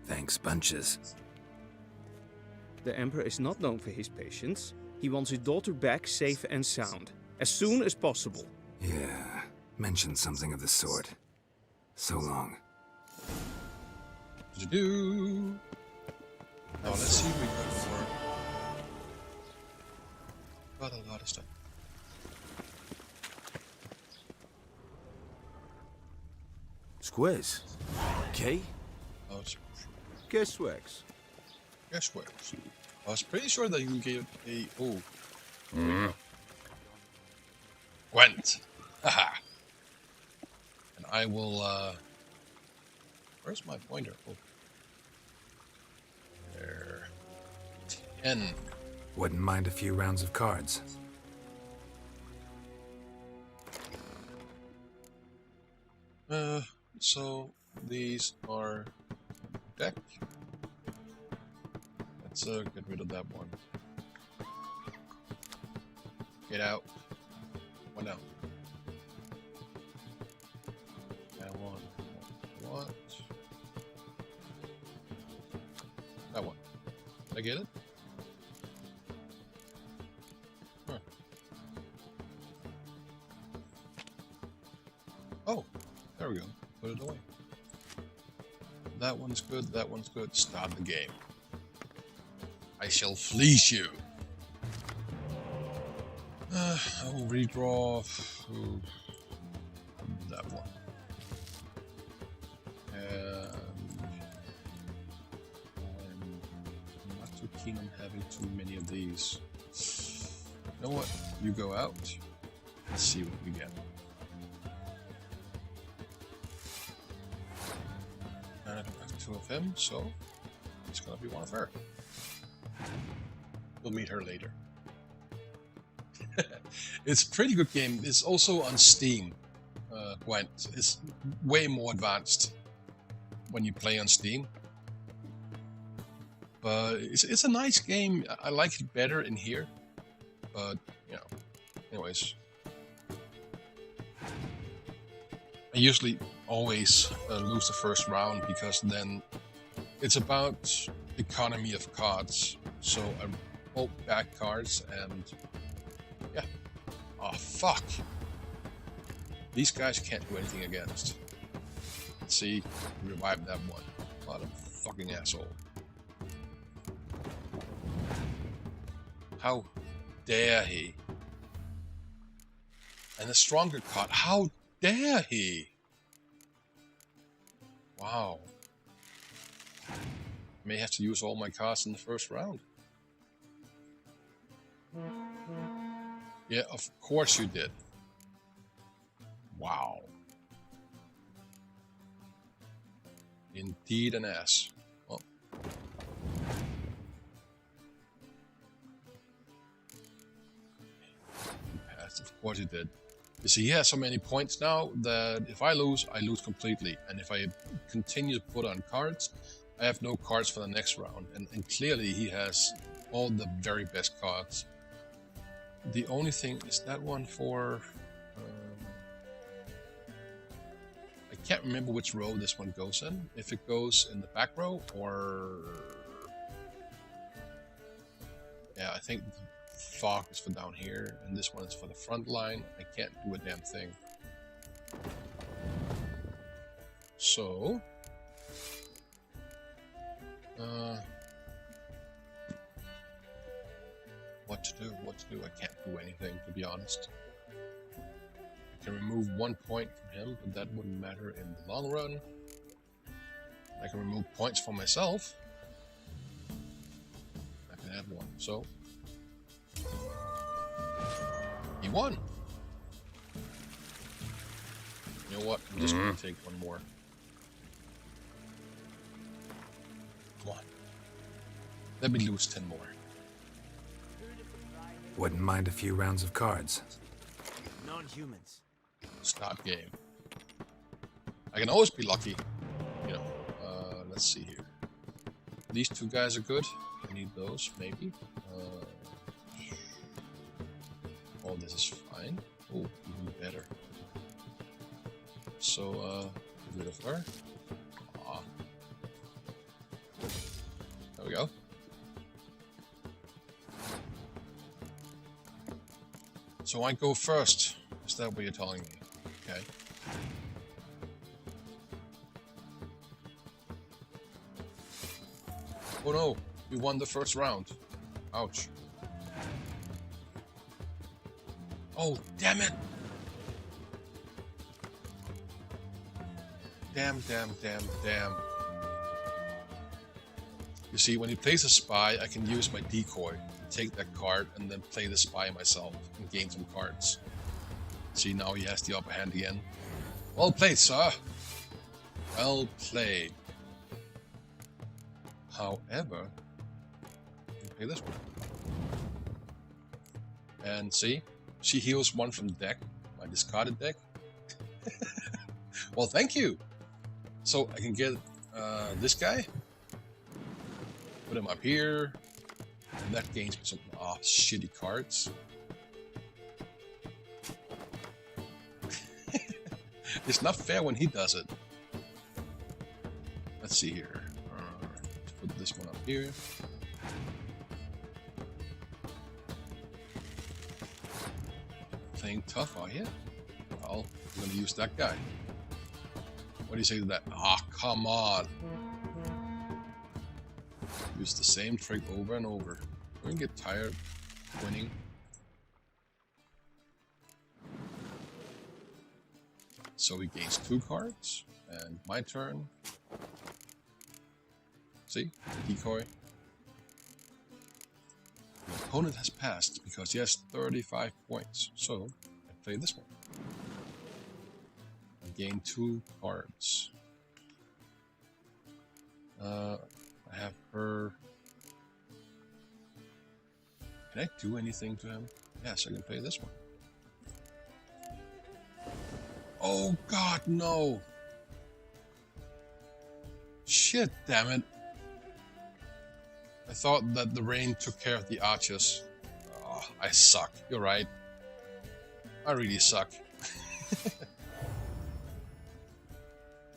Speaker 7: Thanks, bunches.
Speaker 6: The Emperor is not known for his patience. He wants his daughter back safe and sound, as soon as possible.
Speaker 7: Yeah, mentioned something of the sort. So long.
Speaker 4: Do. Now let's see if we got more. Got a lot of stuff.
Speaker 9: Squares. Okay. Guessworks.
Speaker 4: Guessworks. I was pretty sure that you can get a... Oh. Gwent. Haha. And I will, where's my pointer? Oh. There. 10.
Speaker 7: Wouldn't mind a few rounds of cards.
Speaker 4: So these are deck. Let's get rid of that one. Get out. One out. That one. What? That one. Did I get it? Huh. Oh, there we go. Put it away. That one's good, that one's good. Start the game. I shall fleece you. I will redraw that one. And I'm not too keen on having too many of these. You know what? You go out. Let's see what we get. And I don't have two of him, so it's gonna be one of her. We'll meet her later. It's a pretty good game. It's also on Steam. Gwent. It's way more advanced when you play on Steam. But it's a nice game. I like it better in here. But, you know, anyways. I usually always lose the first round because then it's about economy of cards. So I pull back cards and yeah. Oh fuck. These guys can't do anything against. Let's see, revive that one. What a fucking asshole. How dare he? And a stronger card. How dare he? Wow. May have to use all my cards in the first round. Yeah, of course you did. Wow. Indeed an ass. Oh. You passed, of course you did. You see, he has so many points now that if I lose completely. And if I continue to put on cards, I have no cards for the next round. And clearly he has all the very best cards. The only thing is that one for... I can't remember which row this one goes in. If it goes in the back row or... Yeah, I think the fog is for down here, and this one is for the front line. I can't do a damn thing. So... what to do? I can't do anything, to be honest. I can remove 1 point from him, but that wouldn't matter in the long run. I can remove points for myself. I can add one. So he won. You know what? I'm just gonna take one more. Come on. Let me lose 10 more.
Speaker 7: Wouldn't mind a few rounds of cards.
Speaker 9: Non-humans.
Speaker 4: Start game. I can always be lucky. You know. Let's see here. These two guys are good. I need those, maybe. Oh, this is fine. Oh, even better. So, get rid of her. Ah. There we go. So I go first. Is that what you're telling me? Okay. Oh no, we won the first round. Ouch. Oh, damn it! Damn. You see, when he plays a spy, I can use my decoy, take that card, and then play the spy myself and gain some cards. See, now he has the upper hand again. Well played, sir. Well played. However, I can play this one. And see, she heals one from the deck, my discarded deck. Well, thank you. So I can get this guy, put him up here, and that gains me some shitty cards. It's not fair when he does it. Let's see here. Let's put this one up here. Playing tough, are you? Well, I'm gonna use that guy. What do you say to that? Ah, come on. Use the same trick over and over. We're gonna get tired winning. So he gains 2 cards, and my turn. See? Decoy. The opponent has passed because he has 35 points. So I play this one. I gain 2 cards. I have her. Can I do anything to him? Yes, I can play this one. Oh god, no! Shit, damn it. I thought that the rain took care of the archers. Oh, I suck, you're right. I really suck.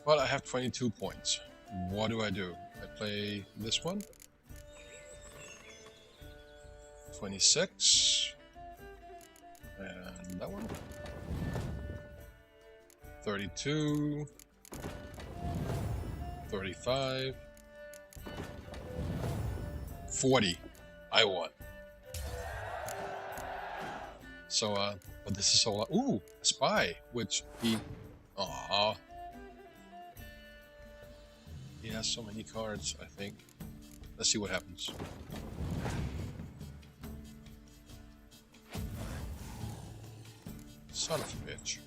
Speaker 4: But I have 22 points. What do? I play this one. 26. And that one. 32, 35, 40. I won. So, but this is all. Ooh, a spy, which he. Aww. He has so many cards, I think. Let's see what happens. Son of a bitch.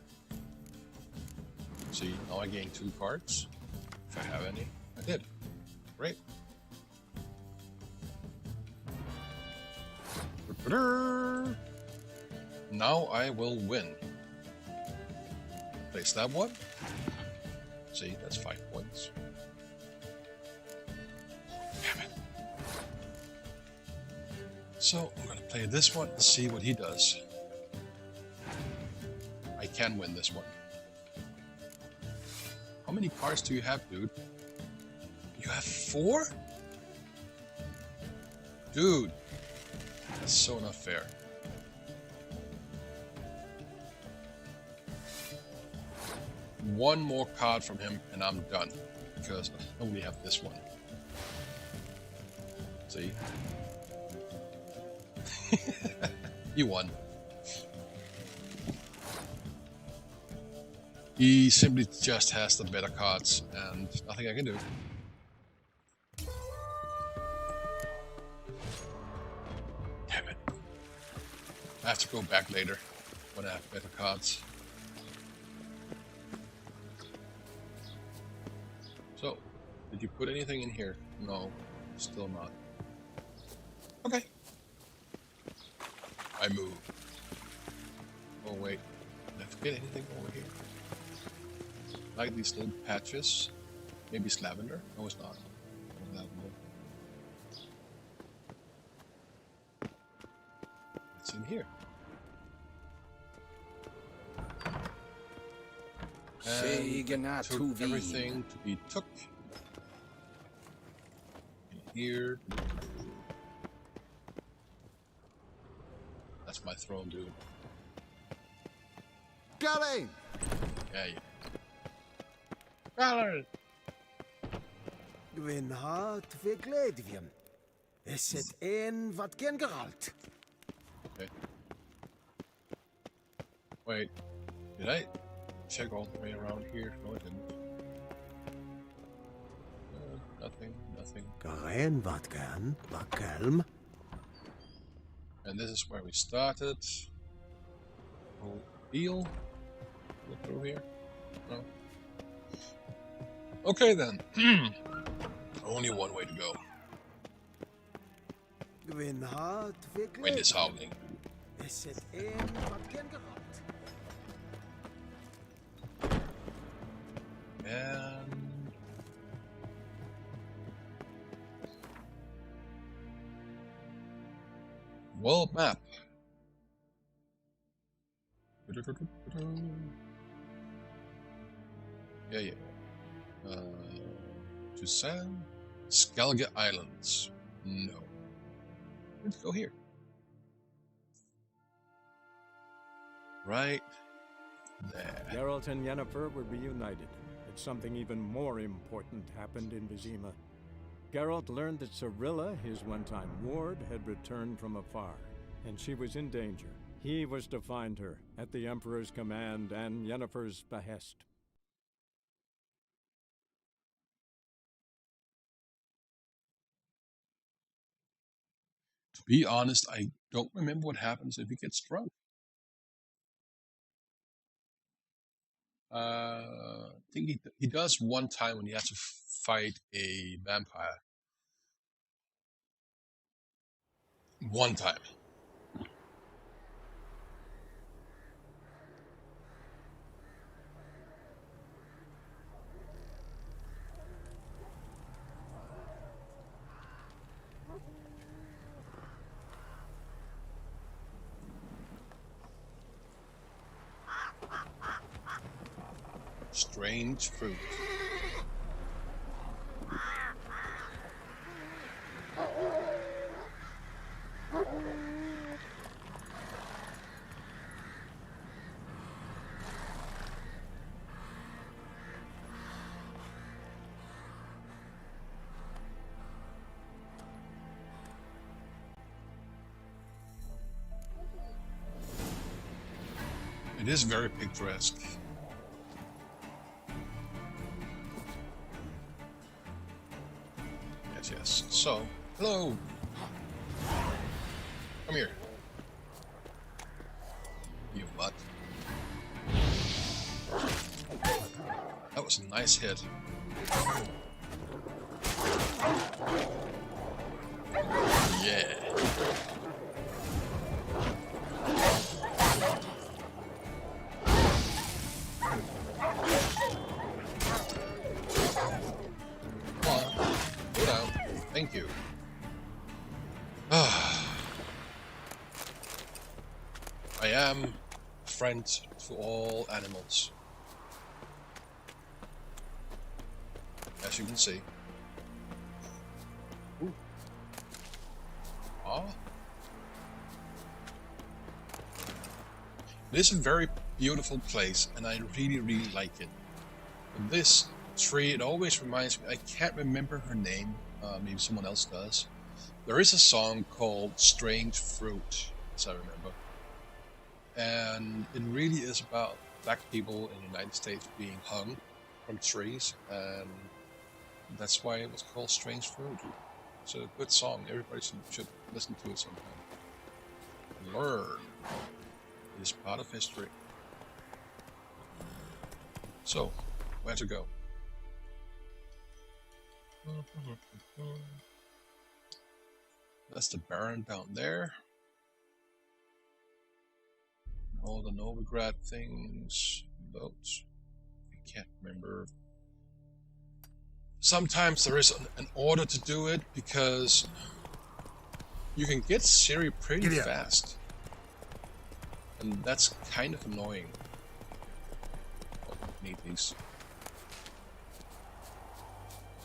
Speaker 4: See, now I gain 2 cards, if I have any. I did. Great. Now I will win. Place that one. See, that's 5 points. Damn it. So, I'm gonna play this one and see what he does. I can win this one. How many cards do you have, dude? You have 4? Dude, that's so not fair. One more card from him and I'm done, because I only have this one. See? You won. He simply just has the better cards, and nothing I can do. I have to go back later when I have better cards. So, did you put anything in here? No, still not. Okay. I move. Oh wait, did I forget anything over here? Like these little patches. Maybe it's lavender? No, it's not. No lavender. It's in here. And took everything to be took. In here. That's my throne, dude.
Speaker 15: Erin!
Speaker 4: Yeah, yeah. Erin!
Speaker 9: Gwyn hart fe gledfiam. Is het een wat gen geralt?
Speaker 4: Okay. Wait, did I check all the way around here? No, I didn't. Nothing, nothing.
Speaker 9: Garen wat gan, wat kelm.
Speaker 4: And this is where we started. Oh, eel. Look through here. No. Okay then. Only one way to go.
Speaker 9: Gwyn hart fe gledfiam.
Speaker 4: Wind is howling.
Speaker 9: Is het een wat gen geralt?
Speaker 4: And world map. Yeah, yeah. To San Skellige Islands. No. Let's go here. Right there.
Speaker 3: Geralt and Yennefer were reunited, but something even more important happened in Vizima. Geralt learned that Cirilla, his one-time ward, had returned from afar, and she was in danger. He was to find her, at the Emperor's command and Yennefer's behest.
Speaker 4: To be honest, I don't remember what happens if he gets drunk. I think he does one time when he has to fight a vampire. One time. Strange fruit. It is very picturesque. Yes. So, hello. Come here. You butt. That was a nice hit. Yeah. Thank you. I am a friend to all animals. As you can see. Ooh. Ah. It is a very beautiful place, and I really, really like it. And this tree, it always reminds me, I can't remember her name. Maybe someone else does. There is a song called Strange Fruit, as I remember. And it really is about black people in the United States being hung from trees. And that's why it was called Strange Fruit. It's a good song. Everybody should listen to it sometime. Learn. It is part of history. So, where to go? That's the Baron down there. All the Novigrad things, boats. I can't remember. Sometimes there is an order to do it because you can get Ciri pretty fast. And that's kind of annoying. Oh, I need these.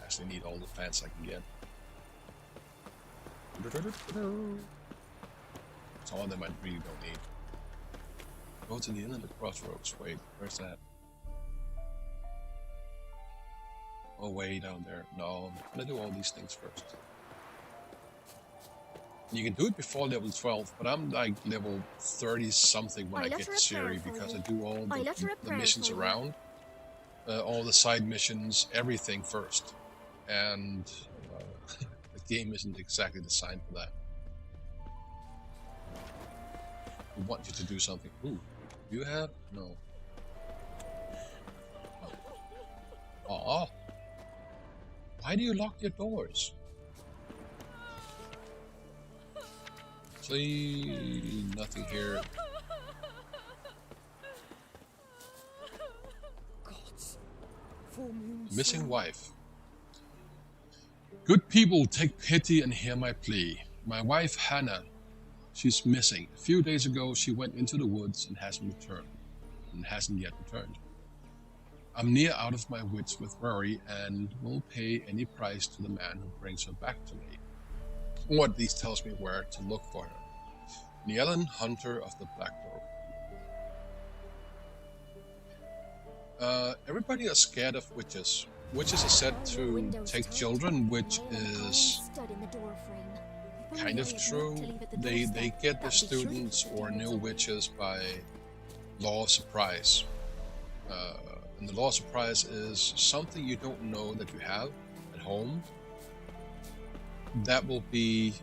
Speaker 4: I actually need all the plants I can get. Some of them I really don't need. Go to the end of the crossroads. Wait, where's that? Oh, way down there. No, I'm gonna do all these things first. You can do it before level 12, but I'm like level 30 something when I get Ciri because I do all the missions around. All the side missions, everything first. And the game isn't exactly designed for that. We want you to do something. Ooh, you have? No. Aw. Why do you lock your doors? Please, nothing here. Missing wife. Good people, take pity and hear my plea. My wife Hannah, she's missing. A few days ago, she went into the woods and hasn't yet returned. I'm near out of my wits with worry and will pay any price to the man who brings her back to me. Or at least tells me where to look for her. Niellan, Hunter of the Black Robe. Everybody is scared of witches. Witches are said to take children, which is kind of true. They get their students or new witches by law of surprise. And the law of surprise is something you don't know that you have at home. That will be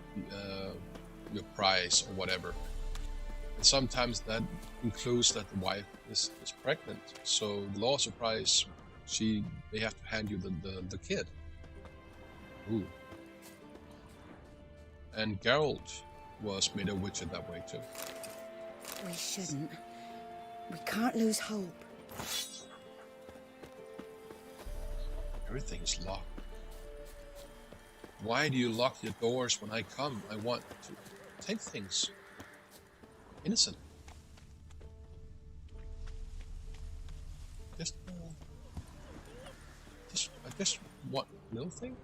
Speaker 4: your prize or whatever. And sometimes that includes that the wife is pregnant. So the law of surprise, they have to hand you the kid. Ooh. And Geralt was made a witcher that way too.
Speaker 17: We shouldn't. We can't lose hope.
Speaker 4: Everything's locked. Why do you lock your doors when I come? I want to take things. Innocent. I just want little thing.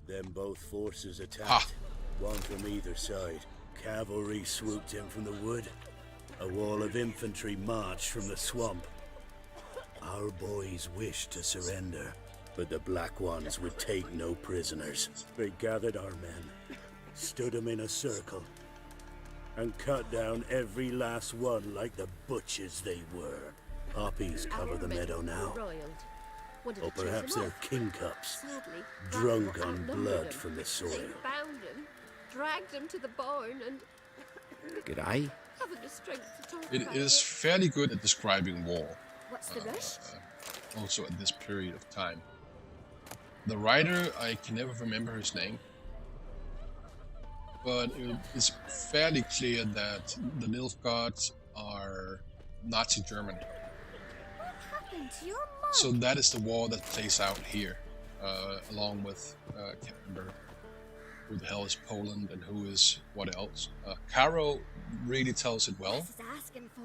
Speaker 18: Then both forces attacked, one from either side. Cavalry swooped in from the wood. A wall of infantry marched from the swamp. Our boys wished to surrender, but the Black Ones would take no prisoners. They gathered our men, stood them in a circle, and cut down every last one like the butchers they were. Poppies cover the meadow now. Or perhaps they're kingcups, drunk on blood from the soil.
Speaker 19: They bound him, dragged him to the barn, and
Speaker 14: G'day.
Speaker 19: haven't the strength to talk
Speaker 4: It
Speaker 19: about
Speaker 4: is fairly good at describing war.
Speaker 19: What's the rush?
Speaker 4: Also at this period of time. The writer, I can never remember his name, but it's fairly clear that the Nilfgaards are Nazi Germany.
Speaker 19: What happened to your mum?
Speaker 4: So that is the war that plays out here, along with, I can't remember who the hell is Poland and who is what else. Caro really tells it well.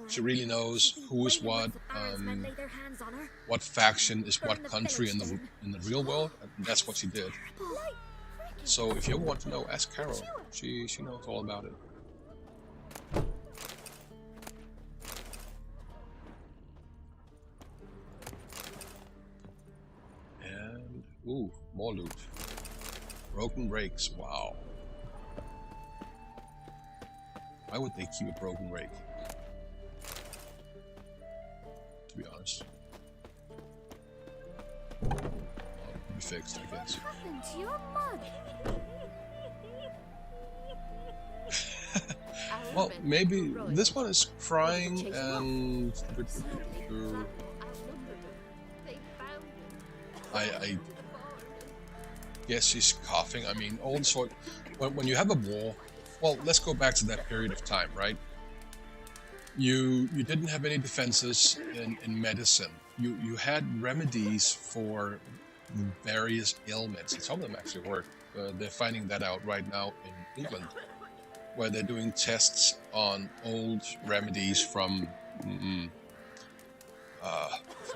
Speaker 4: She really knows who is what faction is what country in the real world, and that's what she did. So if you ever want to know, ask Caro. She knows all about it. And ooh, more loot. Broken rakes. Wow. Why would they keep a broken rake? To be honest. Well, it'll be fixed, I guess.
Speaker 19: What happened to your mud?
Speaker 4: Well, maybe this one is crying and I guess she's coughing. I mean, also when you have a war, well, let's go back to that period of time, right? You didn't have any defenses in medicine. You had remedies for various ailments, and some of them actually work. They're finding that out right now in England, where they're doing tests on old remedies from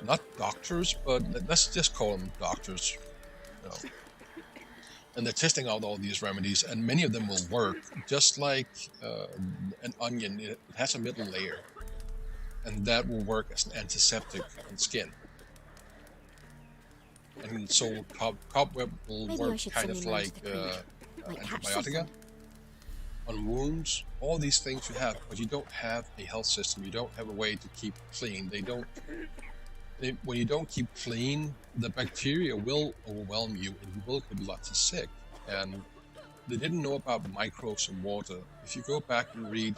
Speaker 4: not doctors, but let's just call them doctors. You know. And they're testing out all these remedies, and many of them will work, just like an onion. It has a middle layer, and that will work as an antiseptic on skin. And so cobweb will work kind of like antibiotica on wounds. All these things you have, but you don't have a health system. You don't have a way to keep clean. When you don't keep clean, the bacteria will overwhelm you and you will get lots of sick. And they didn't know about microbes in water. If you go back and read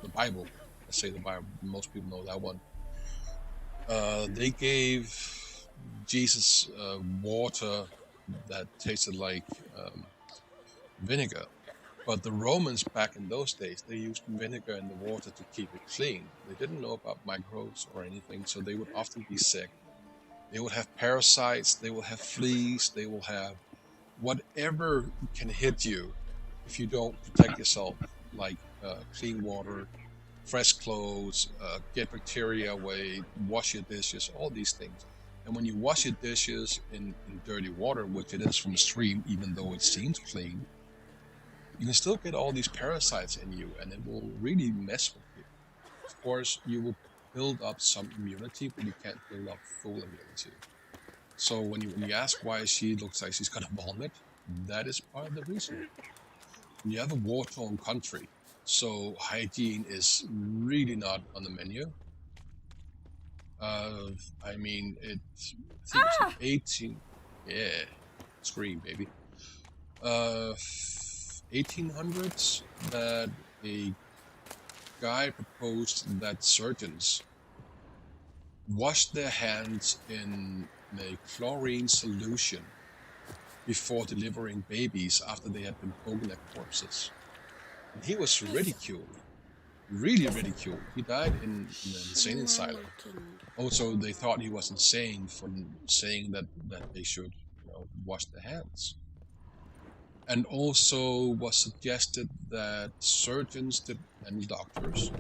Speaker 4: the Bible, let's say the Bible, most people know that one, they gave Jesus water that tasted like vinegar. But the Romans back in those days, they used vinegar in the water to keep it clean. They didn't know about microbes or anything, so they would often be sick. They will have parasites, they will have fleas, they will have whatever can hit you if you don't protect yourself, like clean water, fresh clothes, get bacteria away, wash your dishes, all these things. And when you wash your dishes in dirty water, which it is from the stream, even though it seems clean, you can still get all these parasites in you, and it will really mess with you. Of course, you will build up some immunity, but you can't build up full immunity. So when you ask why she looks like she's gonna vomit, that is part of the reason. You have a war-torn country, so hygiene is really not on the menu. I mean, I think it's like 18, yeah, scream, baby. 1800s that a guy proposed that surgeons wash their hands in a chlorine solution before delivering babies after they had been poking at corpses. And he was ridiculed, really ridiculed. He died in an insane asylum. Also, they thought he was insane for saying that they should, wash their hands. And also was suggested that surgeons and doctors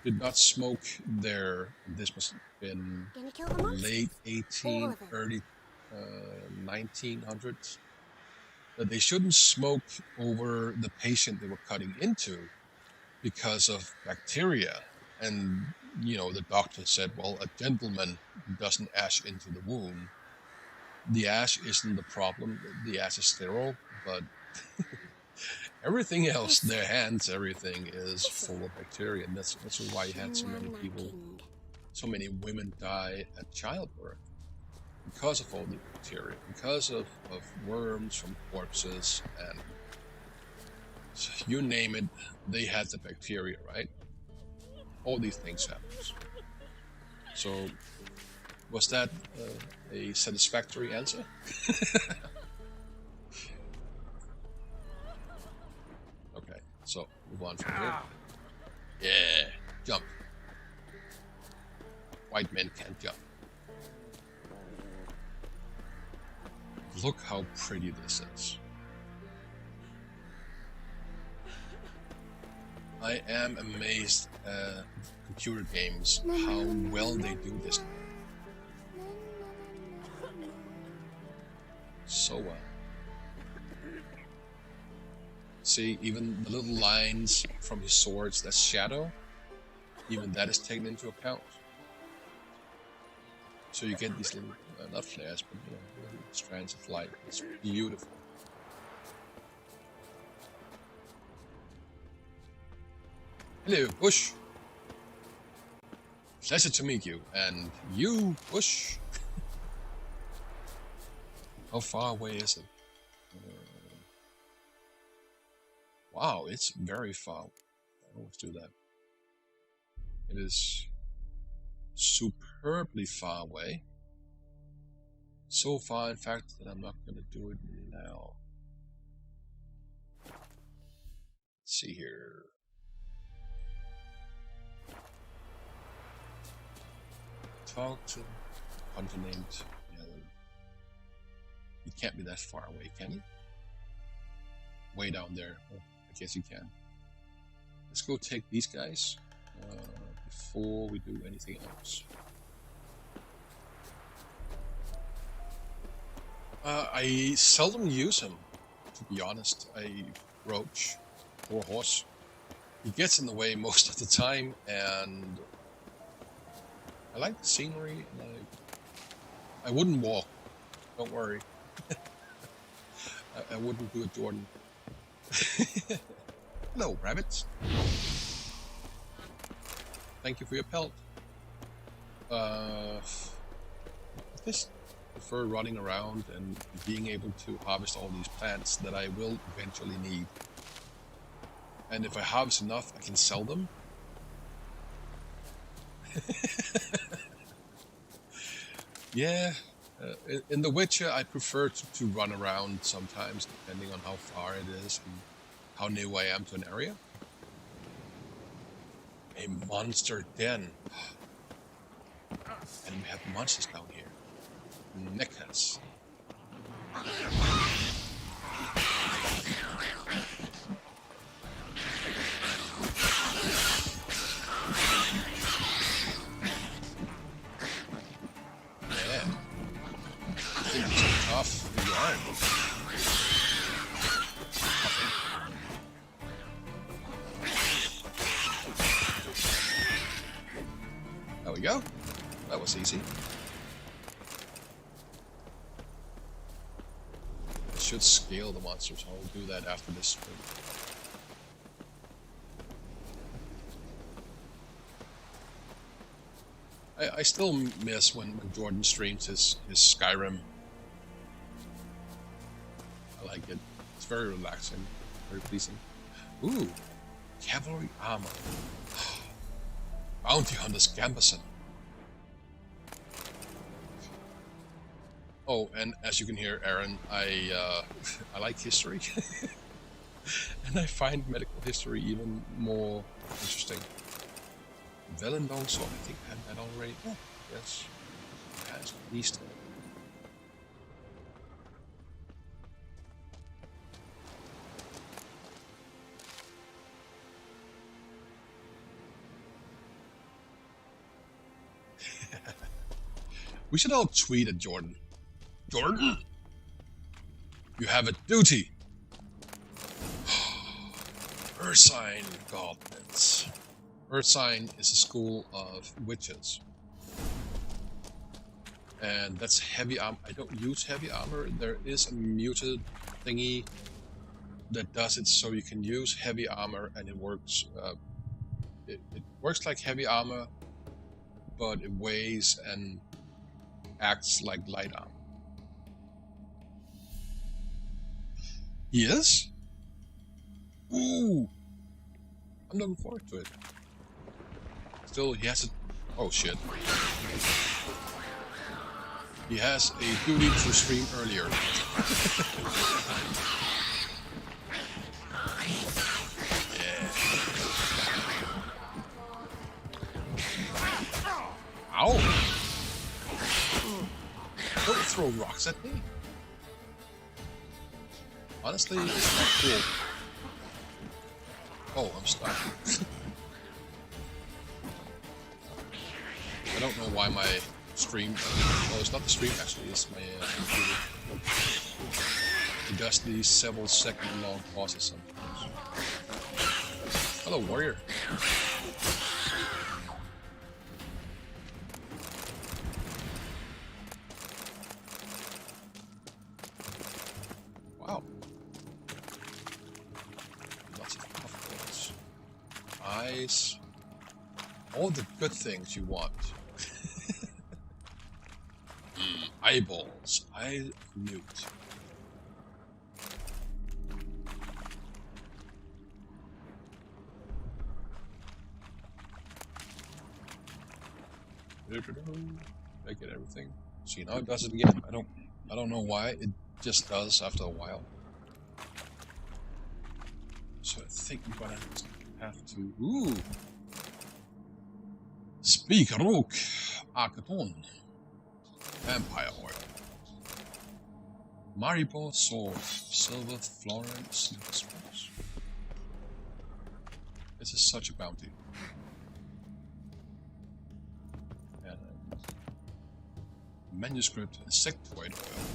Speaker 4: did not smoke this must have been late 18, early 1900s, that they shouldn't smoke over the patient they were cutting into because of bacteria. And, the doctor said, well, a gentleman doesn't ash into the wound. The ash isn't the problem, the ash is sterile, but everything else, their hands, everything is full of bacteria, and that's why you had so many people, so many women die at childbirth because of all the bacteria, because of worms from corpses, and you name it, they had the bacteria, right? All these things happen. So, was that a satisfactory answer? So, move on from here. Yeah, jump. White men can't jump. Look how pretty this is. I am amazed at computer games, how well they do this. So well. See, even the little lines from his swords, that's shadow, even that is taken into account. So you get these little, not flares, but little strands of light. It's beautiful. Hello, Bush. Pleasure to meet you. And you, Bush. How far away is it? Wow, it's very far. I always do that. It is superbly far away. So far, in fact, that I'm not going to do it now. Let's see here. Talk to hunter named Erin. He can't be that far away, can he? Way down there. Oh, I guess you can. Let's go take these guys before we do anything else. I seldom use him, to be honest. Roach, poor horse. He gets in the way most of the time, and I like the scenery, and I wouldn't walk. Don't worry. I wouldn't do it, Jordan. Hello, rabbits. Thank you for your pelt. I just prefer running around and being able to harvest all these plants that I will eventually need. And if I harvest enough, I can sell them. Yeah, in The Witcher, I prefer to run around sometimes, depending on how far it is and how new I am to an area. A monster den. And we have monsters down here. Mechas. Yeah. These are tough. They aren't. There we go. That was easy. I should scale the monsters. I'll do that after this sprint. I still miss when Jordan streams his Skyrim. I like it. It's very relaxing, very pleasing. Ooh, cavalry armor. Bounty Hunter's Gambeson. Oh, and as you can hear, Erin, I like history, and I find medical history even more interesting. Velen Longsword, I think I had that already. Oh, yes, has at least. We should all tweet at Jordan. Jordan, you have a duty. Ursine goblins. Ursine is a school of witches. And that's heavy armor. I don't use heavy armor. There is a muted thingy that does it so you can use heavy armor and it works. It works like heavy armor, but it weighs and acts like light armor. Yes? Ooh! I'm looking forward to it. Still, he has a... Oh, shit. He has a duty to stream earlier. Yeah. Ow! Don't throw rocks at me. Honestly, it's not cool. Oh, I'm stuck. I don't know why my stream... Oh, it's not the stream actually, it's my computer. It does these several second long pauses sometimes. Hello, warrior. Wow. Lots of puffballs. Eyes. All the good things you want. Eyeballs. Eye of Newt. Did I get everything? See, now it does it again. I don't know why. It just does after a while. So I think I'm gonna have to. Ooh! Spikrok, Akaton, Vampire Oil, Maribor Sword, Silver Florence, Silver Spruce. This is such a bounty. And manuscript, insectoid oil,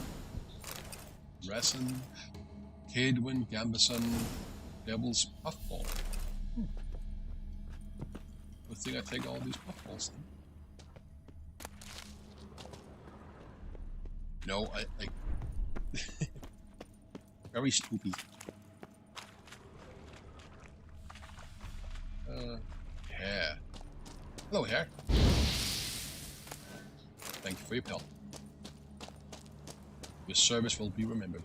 Speaker 4: resin, Cadwin, Gambison, Devil's Puffball. Good thing I take all these puffballs then. No, I very spooky. Hair. Hello, hair. Thank you for your help. Your service will be remembered.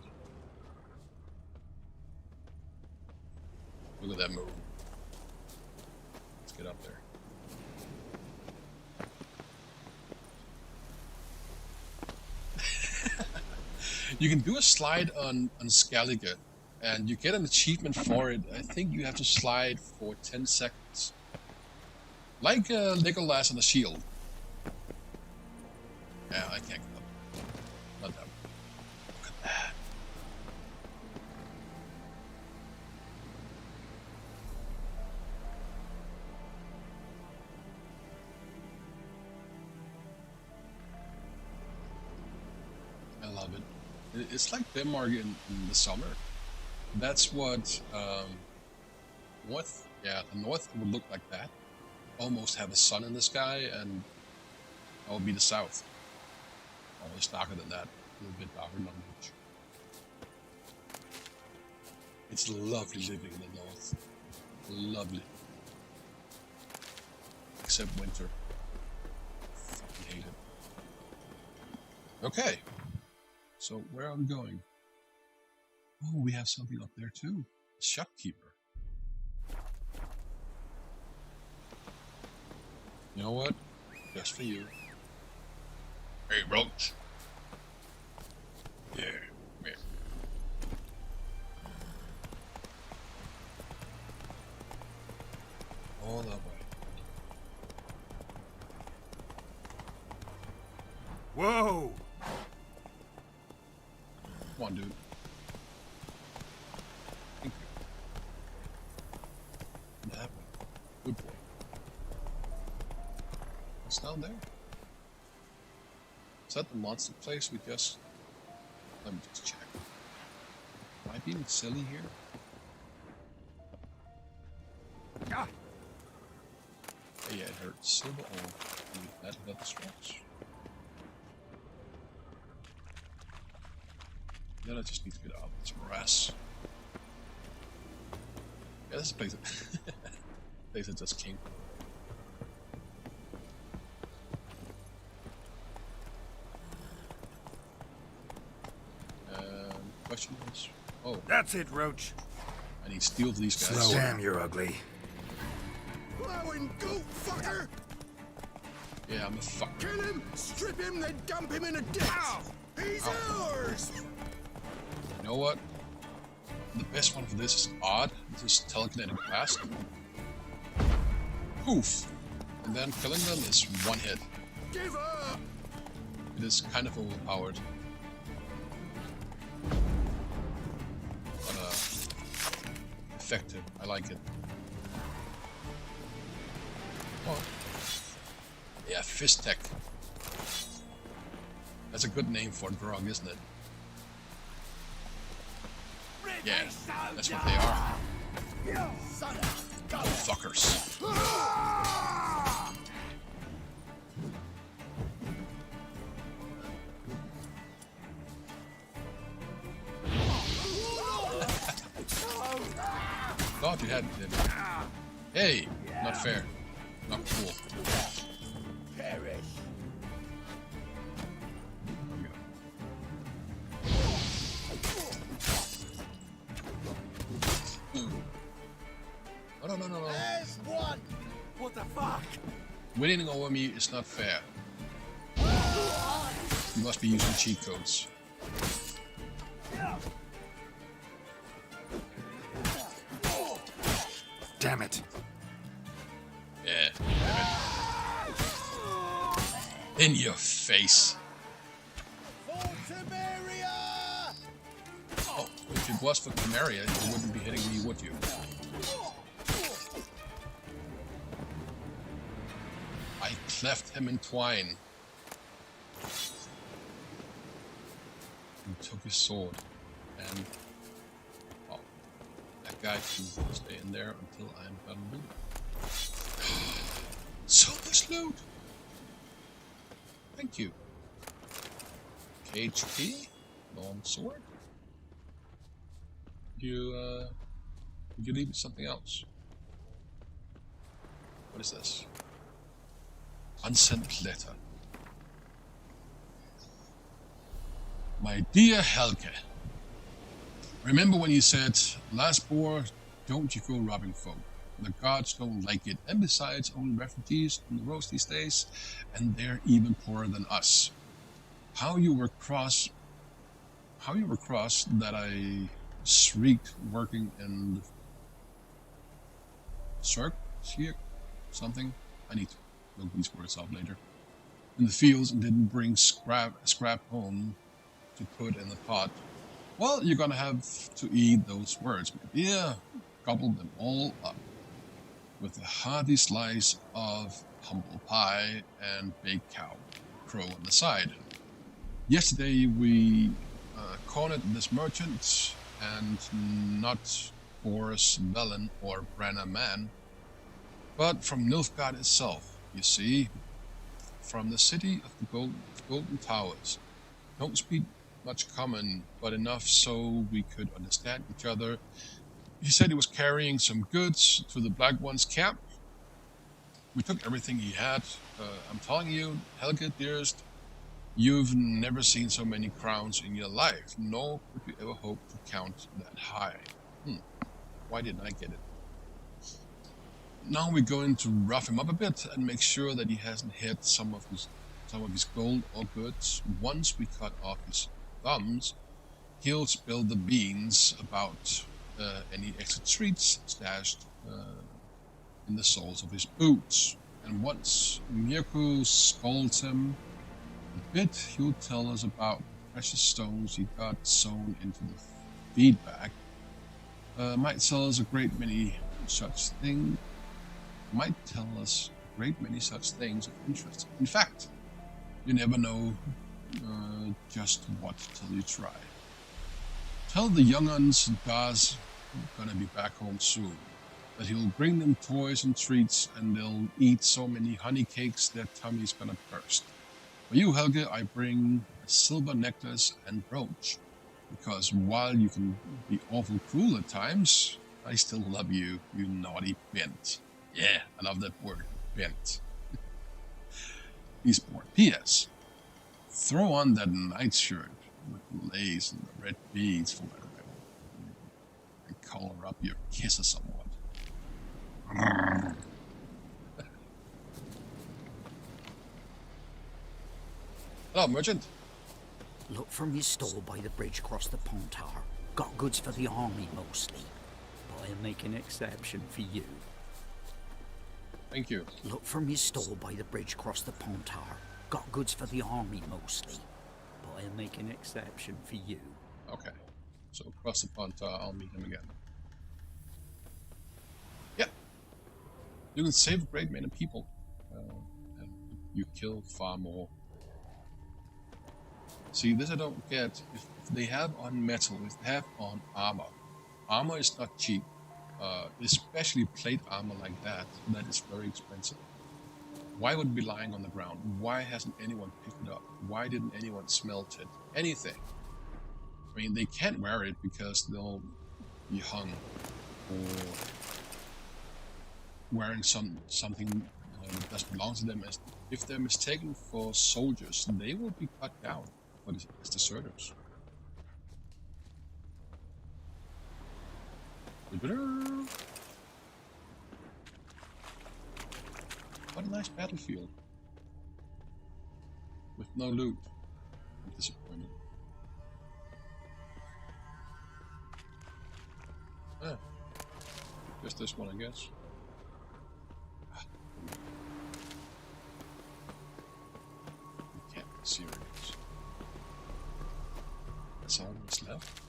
Speaker 4: Look at that move. Let's get up there. You can do a slide on Skellige, and you get an achievement for it. I think you have to slide for 10 seconds. Like Legolas on a shield. Yeah, I can't get up. Not that one. Look at that. I love it. It's like Denmark in the summer. That's what north. Yeah, the north would look like that. Almost have a sun in the sky, and that would be the south. Always darker than that. A little bit darker, not much. It's lovely living in the north. Lovely. Except winter. Fucking hate it. Okay. So where are we going? Oh, we have something up there too. Shopkeeper. You know what? Just for you. Hey, Roach. Yeah, yeah. All that way.
Speaker 12: Whoa!
Speaker 4: Come on, dude. Thank you. That way. Good boy. What's down there? Is that the monster place we just... Let me just check. Am I being silly here? Ah! Hey, yeah, it hurts. Silver ore. That about the scratch. Then I just need to get out of this morass. Yeah, this is a place that... place that just came. Question is... Oh.
Speaker 12: That's it, Roach.
Speaker 4: I need steel to these guys.
Speaker 7: Slow. Damn, you're ugly.
Speaker 2: Plowing goat fucker!
Speaker 4: Yeah, I'm a fucker.
Speaker 2: Kill him, strip him, then dump him in a ditch! Ow. He's ours!
Speaker 4: You know what? The best one for this is odd. This is telekinetic blast. Poof! And then killing them is one hit.
Speaker 2: Give up!
Speaker 4: It is kind of overpowered. But effective. I like it. Oh. Yeah, fist tech. That's a good name for a drug, isn't it? Yeah, that's what they are. Little fuckers. Thought you had it, didn't you? Hey, not fair. Not cool.
Speaker 2: Perish.
Speaker 4: No.
Speaker 2: There's one. What the fuck?
Speaker 4: Winning over me is not fair. You must be using cheat codes.
Speaker 7: Damn it.
Speaker 4: Yeah, damn it. In your face. Oh, if it was for Camaria, you wouldn't be hitting me, would you? I cleft him in twine. And took his sword. And... oh, that guy can stay in there until I'm done looting. So this loot! Thank you. Cage key? Long sword? Would you leave it something else? What is this? Unsent letter. My dear Helge, remember when you said, last war, don't you go robbing folk. The gods don't like it, and besides, only refugees on the roads these days, and they're even poorer than us. How you were cross that I shrieked working in the cirque, something. I need to look these words up later. In the fields and didn't bring scrap home to put in the pot. Well, you're gonna have to eat those words, my dear. Gobble them all up with a hearty slice of humble pie and baked cow crow on the side. Yesterday we cornered this merchant, and not Boris Velen or Brenna Man, but from Nilfgaard itself, you see, from the city of the Golden Towers. Don't speak much common, but enough so we could understand each other. He said he was carrying some goods to the Black One's camp. We took everything he had. I'm telling you, Helge, dearest, you've never seen so many crowns in your life, nor could you ever hope to count that high. Why didn't I get it? Now we're going to rough him up a bit and make sure that he hasn't hid some of his gold or goods. Once we cut off his thumbs, he'll spill the beans about any extra treats stashed in the soles of his boots. And once Mirko scolds him a bit, he'll tell us about the precious stones he got sewn into the feedback. Might tell us a great many such things. Might tell us a great many such things of interest. In fact, you never know just what till you try. Tell the young uns Daz gonna be back home soon. That he'll bring them toys and treats, and they'll eat so many honey cakes their tummy's gonna burst. For you, Helge, I bring a silver necklace and brooch, because while you can be awful cruel at times, I still love you, you naughty bent. Yeah, I love that word, bent. He's born. P.S. Throw on that nightshirt with the lace and the red beads for my rebel, and color up your kisses somewhat. Hello, merchant.
Speaker 20: Look from your store by the bridge across the Pontar. Got goods for the army mostly, but I'll make an exception for you.
Speaker 4: Thank you.
Speaker 20: Look from your store by the bridge across the Pontar. Got goods for the army mostly, but I'll make an exception for you.
Speaker 4: Okay. So across the Pontar, I'll meet him again. Yeah. You can save a great many people, and you kill far more. See, this I don't get. If they have on metal, if they have on armor, armor is not cheap. Especially plate armor like that is very expensive. Why would it be lying on the ground? Why hasn't anyone picked it up? Why didn't anyone smelt it? Anything. I mean, they can't wear it because they'll be hung for wearing something that doesn't belong to them. As if they're mistaken for soldiers, they will be cut down as deserters. What a nice battlefield with no loot. Just this one, I guess. You can't be serious. That's all that's left.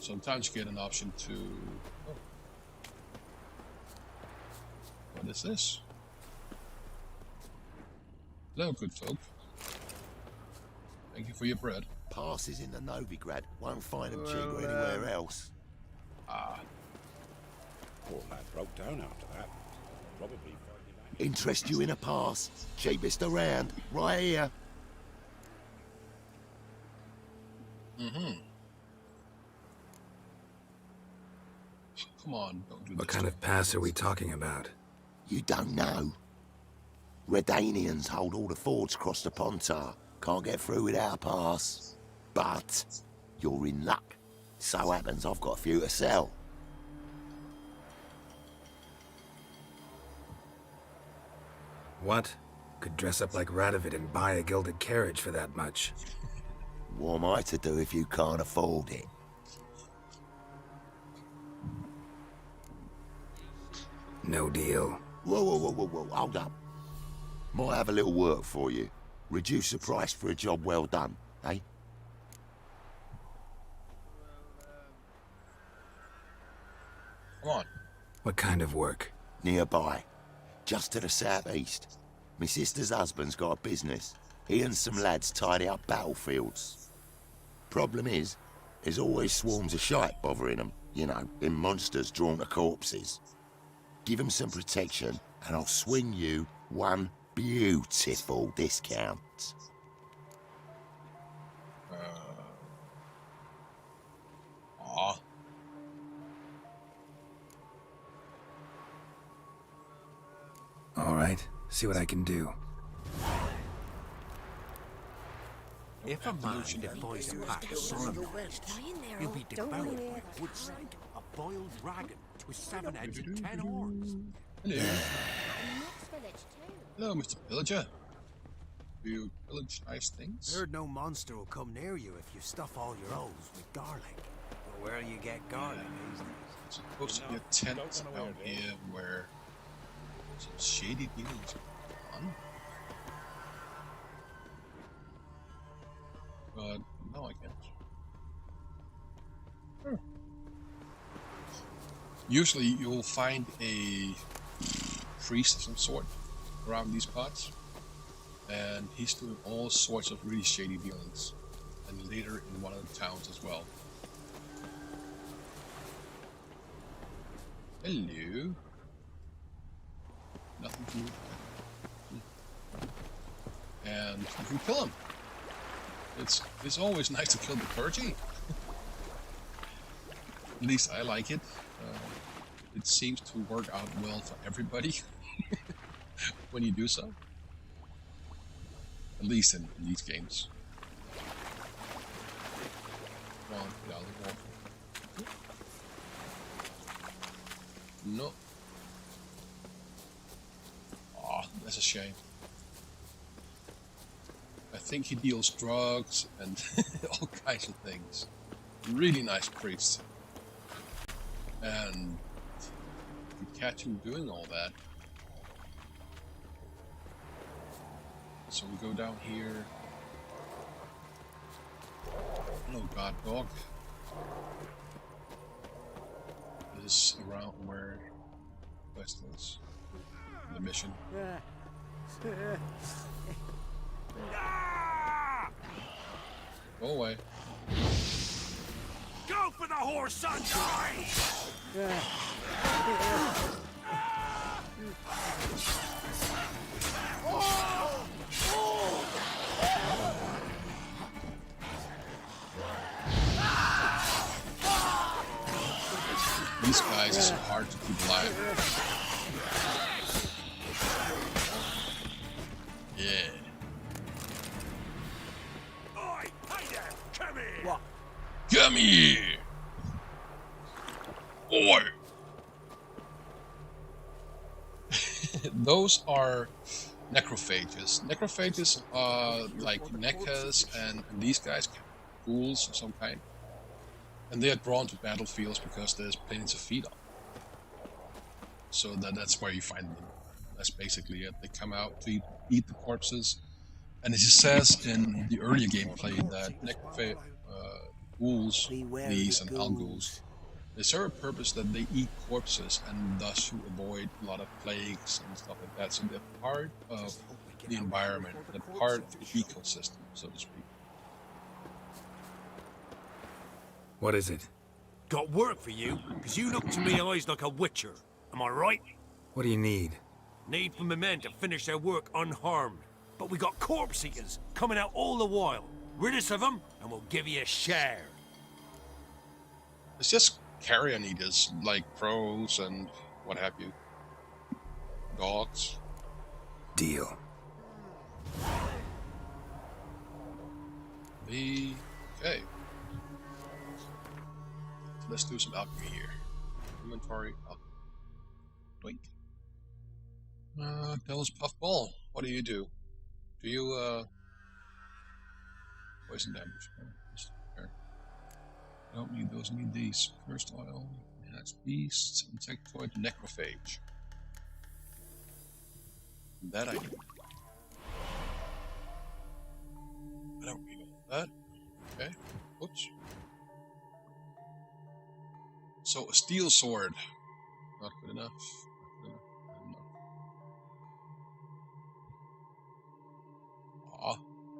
Speaker 4: Sometimes you get an option to... Oh. What is this? Hello, good folk. Thank you for your bread.
Speaker 15: Passes in the Novigrad. Won't find them cheaper anywhere else.
Speaker 4: Ah.
Speaker 21: Poor lad broke down after that. Probably.
Speaker 15: Interest you in a pass? Cheapest around. Right here.
Speaker 4: Mm-hmm. Come on, don't do
Speaker 7: What
Speaker 4: this.
Speaker 7: kind of pass are we talking about?
Speaker 15: You don't know. Redanians hold all the fords across the Pontar. Can't get through without a pass. But you're in luck. So happens I've got a few to sell.
Speaker 7: What? Could dress up like Radovid and buy a gilded carriage for that much.
Speaker 15: What am I to do if you can't afford it?
Speaker 7: No deal.
Speaker 15: Whoa, hold up. Might have a little work for you. Reduce the price for a job well done, eh?
Speaker 4: Come on.
Speaker 7: What kind of work?
Speaker 15: Nearby. Just to the southeast. My sister's husband's got a business. He and some lads tidy up battlefields. Problem is, there's always swarms of shite bothering them. You know, them monsters drawn to corpses. Give them some protection, and I'll swing you one beautiful discount.
Speaker 4: Aw.
Speaker 7: All right, see what I can do.
Speaker 9: If a man defies a pack of signposts, he'll be devoured by a woodside, a boiled dragon with 7 heads and 10 horns.
Speaker 4: Hello. Hello, Mr. Pillager. Do you pillage nice things?
Speaker 9: Heard no monster will come near you if you stuff all your holes with garlic. But where you get garlic these days?
Speaker 4: It's supposed to be a tent out here where some shady dealings are on. But no, I can't. Huh. Usually you'll find a priest of some sort around these parts, and he's doing all sorts of really shady dealings, and later in one of the towns as well. Hello. Nothing to move. And you can kill him. It's always nice to kill the clergy. At least I like it. It seems to work out well for everybody when you do so. At least in these games. Come on, get out of the water. No. Ah, that's a shame. I think he deals drugs and all kinds of things. Really nice priest. And if you catch him doing all that. So we go down here. Hello, God Dog. This is around where West is. The mission. Go away.
Speaker 9: Go for the horse, son!
Speaker 4: These guys are so hard to keep alive. Yeah.
Speaker 9: Oi, hey there! Come here! What?
Speaker 4: Come here! Oi! Those are necrophages. Necrophages are like neckers and these guys, ghouls of some kind. And they are drawn to battlefields because there's plenty to feed on. So that's where you find them. That's basically it. They come out to eat the corpses. And it says in the earlier gameplay that ghouls, these and alghouls, they serve a purpose that they eat corpses and thus to avoid a lot of plagues and stuff like that. So they're part of the environment, they're part of the ecosystem, so to speak.
Speaker 7: What is it?
Speaker 9: Got work for you, because you look to me eyes like a witcher. Am I right?
Speaker 7: What do you need?
Speaker 9: Need for my men to finish their work unharmed. But we got corpse eaters coming out all the while. Rid us of them, and we'll give you a share.
Speaker 4: It's just carrion eaters, like crows and what have you. Dogs.
Speaker 7: Deal.
Speaker 4: Okay. So let's do some alchemy here. Inventory, alchemy. Doink. Devil's Puffball. What do? Do you, poison damage? I don't need those, I need these. Cursed oil, enhanced beasts, insectoid, necrophage. That I need. I don't need all that. Okay. Oops. So a steel sword. Not good enough.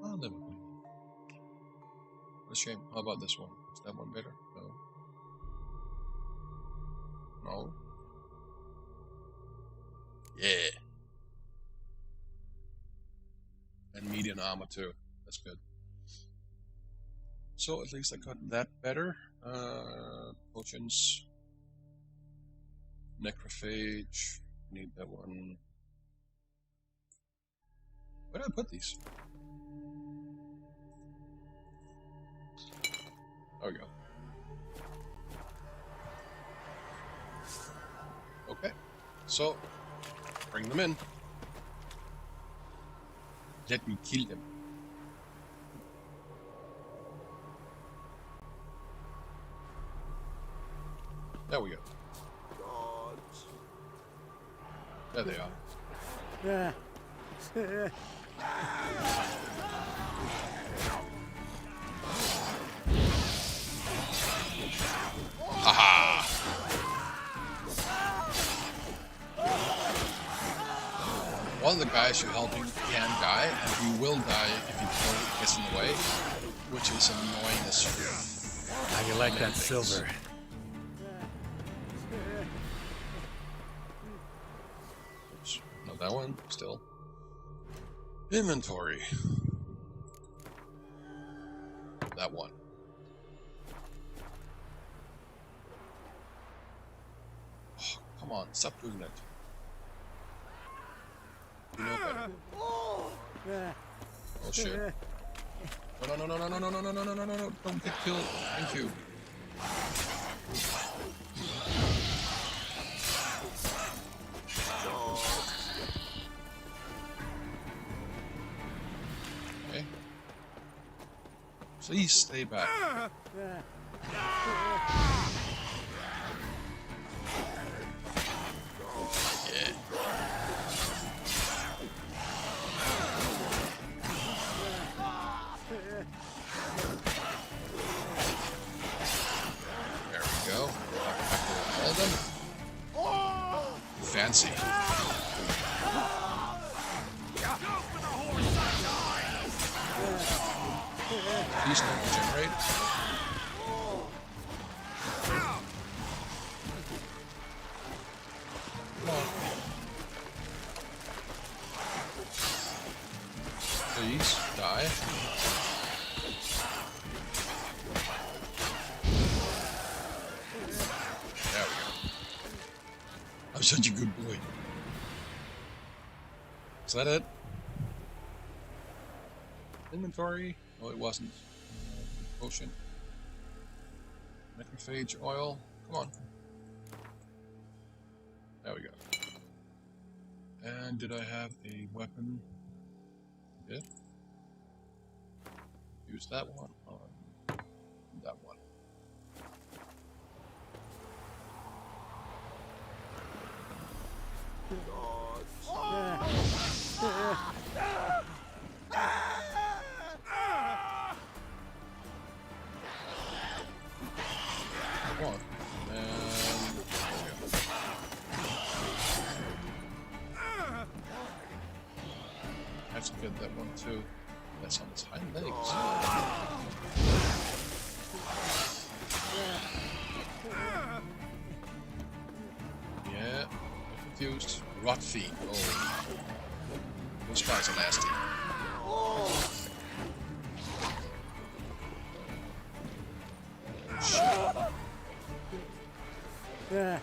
Speaker 4: I'll never mind. What a shame. How about this one? Is that one better? No. No. Yeah. And medium armor too. That's good. So at least I got that better. Potions. Necrophage. Need that one. Where did I put these? There we go. Okay. So, bring them in. Let me kill them. There we go. There they are. Haha! One of the guys you're helping can die, and he will die if he gets in the way, which is annoying as shit.
Speaker 7: How you like that silver?
Speaker 4: Oops, not that one, still. Inventory. That one. Oh, come on, stop doing that. You know better. Oh shit. No, no, no, no, no, no, no, no, no, no, no, no, no, don't get killed. Thank you. Okay. Please stay back. Yeah. There we go. All them. Fancy. Please don't regenerate. Come on. Please, die. There we go. I'm such a good boy. Is that it? Inventory? No, it wasn't. Potion. Necrophage oil. Come on. There we go. And did I have a weapon? Yeah. Use that one on that one. Come on. And there we go. I have to get that one too. That's on its hind legs. Yeah, I'm confused. Rot feet. Oh, those guys are nasty. There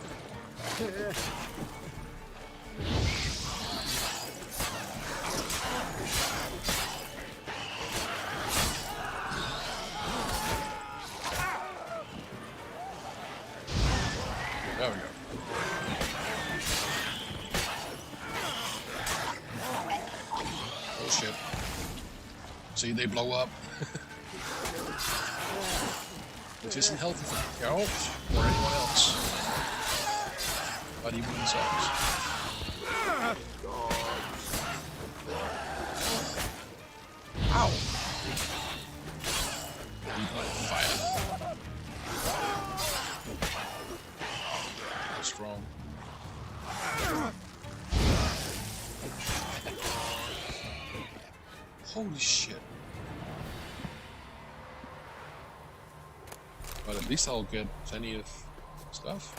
Speaker 4: we go. Oh shit. See, they blow up. Which isn't healthy for Geralt or anyone else. Not even themselves. Ow! Fire. Strong. Holy shit. But at least I'll get plenty of stuff.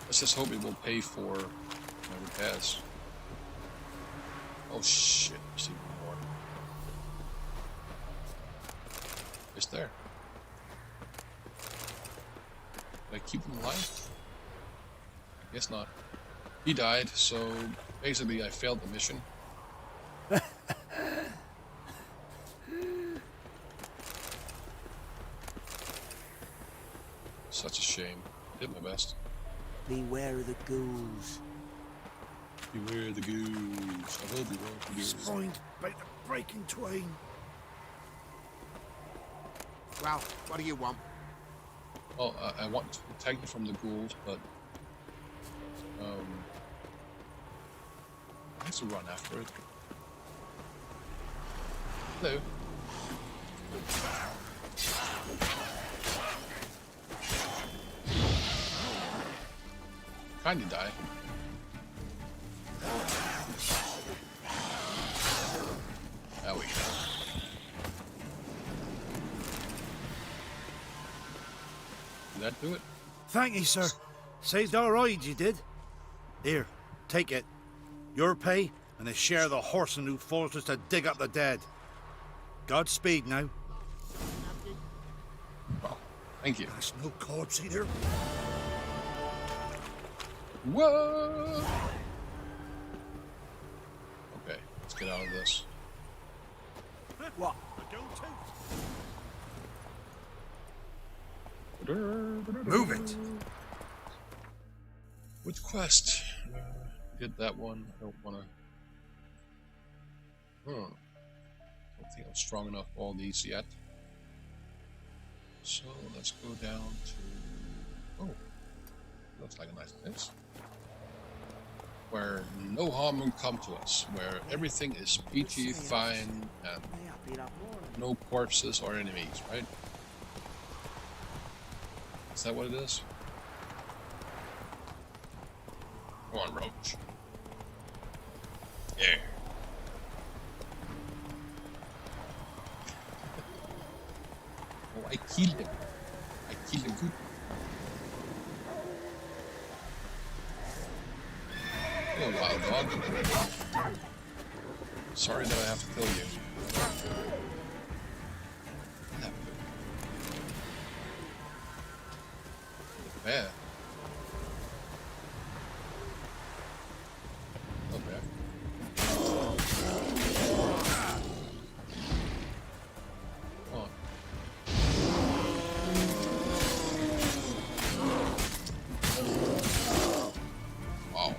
Speaker 4: Let's just hope it will pay for my repairs. Oh shit, there's even more. It's there. Did I keep him alive? I guess not. He died, so basically I failed the mission. Such a shame. I did my best.
Speaker 20: Beware of the ghouls.
Speaker 4: Beware the ghouls. I will beware the ghouls.
Speaker 18: Spined by the breaking twain.
Speaker 12: Well, what do you want?
Speaker 4: Well, I want to protect you from the ghouls, but I have to run after it. Hello. Kinda die. There we go. Did that do it?
Speaker 18: Thank you, sir. Saved our rides, you did. Here, take it. Your pay and a share of the horse who forced us to dig up the dead. Godspeed now.
Speaker 4: Well, thank you.
Speaker 18: There's no corpse either.
Speaker 4: Whoa! Okay, let's get out of this.
Speaker 18: What?
Speaker 12: Move it!
Speaker 4: Which quest? Get that one. I don't wanna. Don't think I'm strong enough for all these yet. So let's go down to. Oh, looks like a nice place. Where no harm will come to us. Where everything is peachy fine and no corpses or enemies, right? Is that what it is? Come on, Roach. Yeah. Oh, I killed him. I killed him good. Oh, wild dog. Sorry that I have to kill you. Yeah. Okay. Come on. Wow.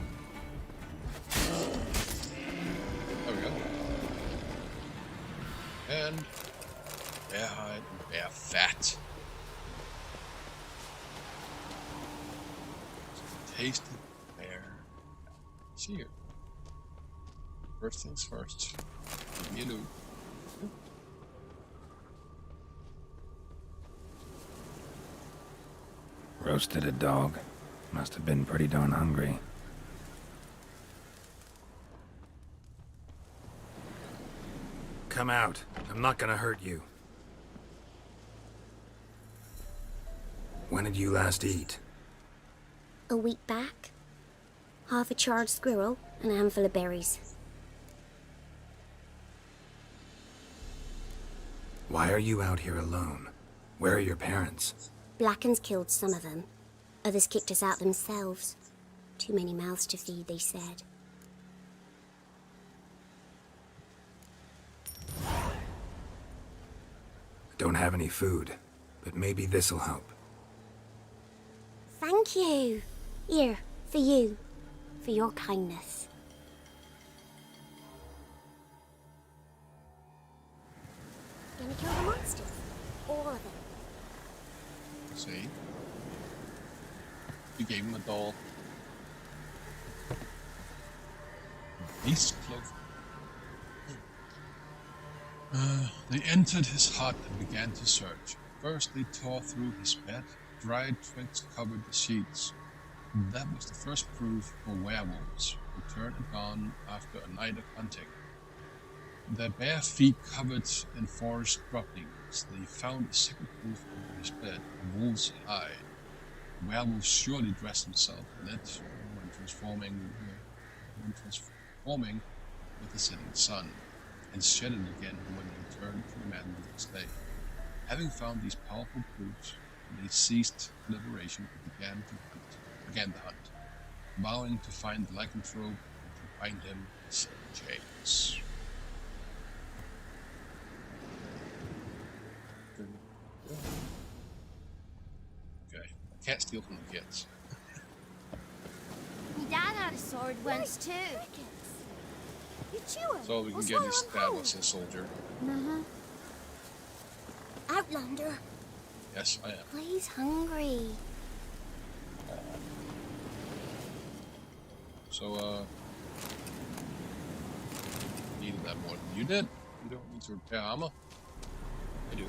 Speaker 4: and bear hide and bear fat. Tasty bear. See here. First things first. Give me a loot.
Speaker 7: Roasted a dog. Must have been pretty darn hungry. Come out. I'm not gonna hurt you. When did you last eat?
Speaker 17: A week back. Half a charred squirrel and a handful of berries.
Speaker 7: Why are you out here alone? Where are your parents?
Speaker 17: Blackens killed some of them. Others kicked us out themselves. Too many mouths to feed, they said.
Speaker 7: I don't have any food, but maybe this'll help.
Speaker 17: Thank you. Here, for you. For your kindness. Gonna kill the monsters? All of them.
Speaker 4: See? You gave him a doll. Beast clothing. They entered his hut and began to search. First they tore through his bed. Dried twigs covered the sheets. That was the first proof for werewolves, returned at dawn after a night of hunting. Their bare feet covered in forest droppings, they found a second proof under his bed, a wolf's hide. The werewolf surely dressed himself in it when transforming with the setting sun, and shed it again when he returned to the man the next day. Having found these powerful proofs, they ceased deliberation and began the hunt, vowing to find the lycanthrope and to bind him in 7 chains. Okay, I can't steal from the kids.
Speaker 19: My dad had a sword once too. You chewing?
Speaker 4: So we can get his stab as a soldier.
Speaker 17: Outlander.
Speaker 4: Yes, I am.
Speaker 17: He's hungry.
Speaker 4: So, needed that more than you did. You don't need to repair armor. I do.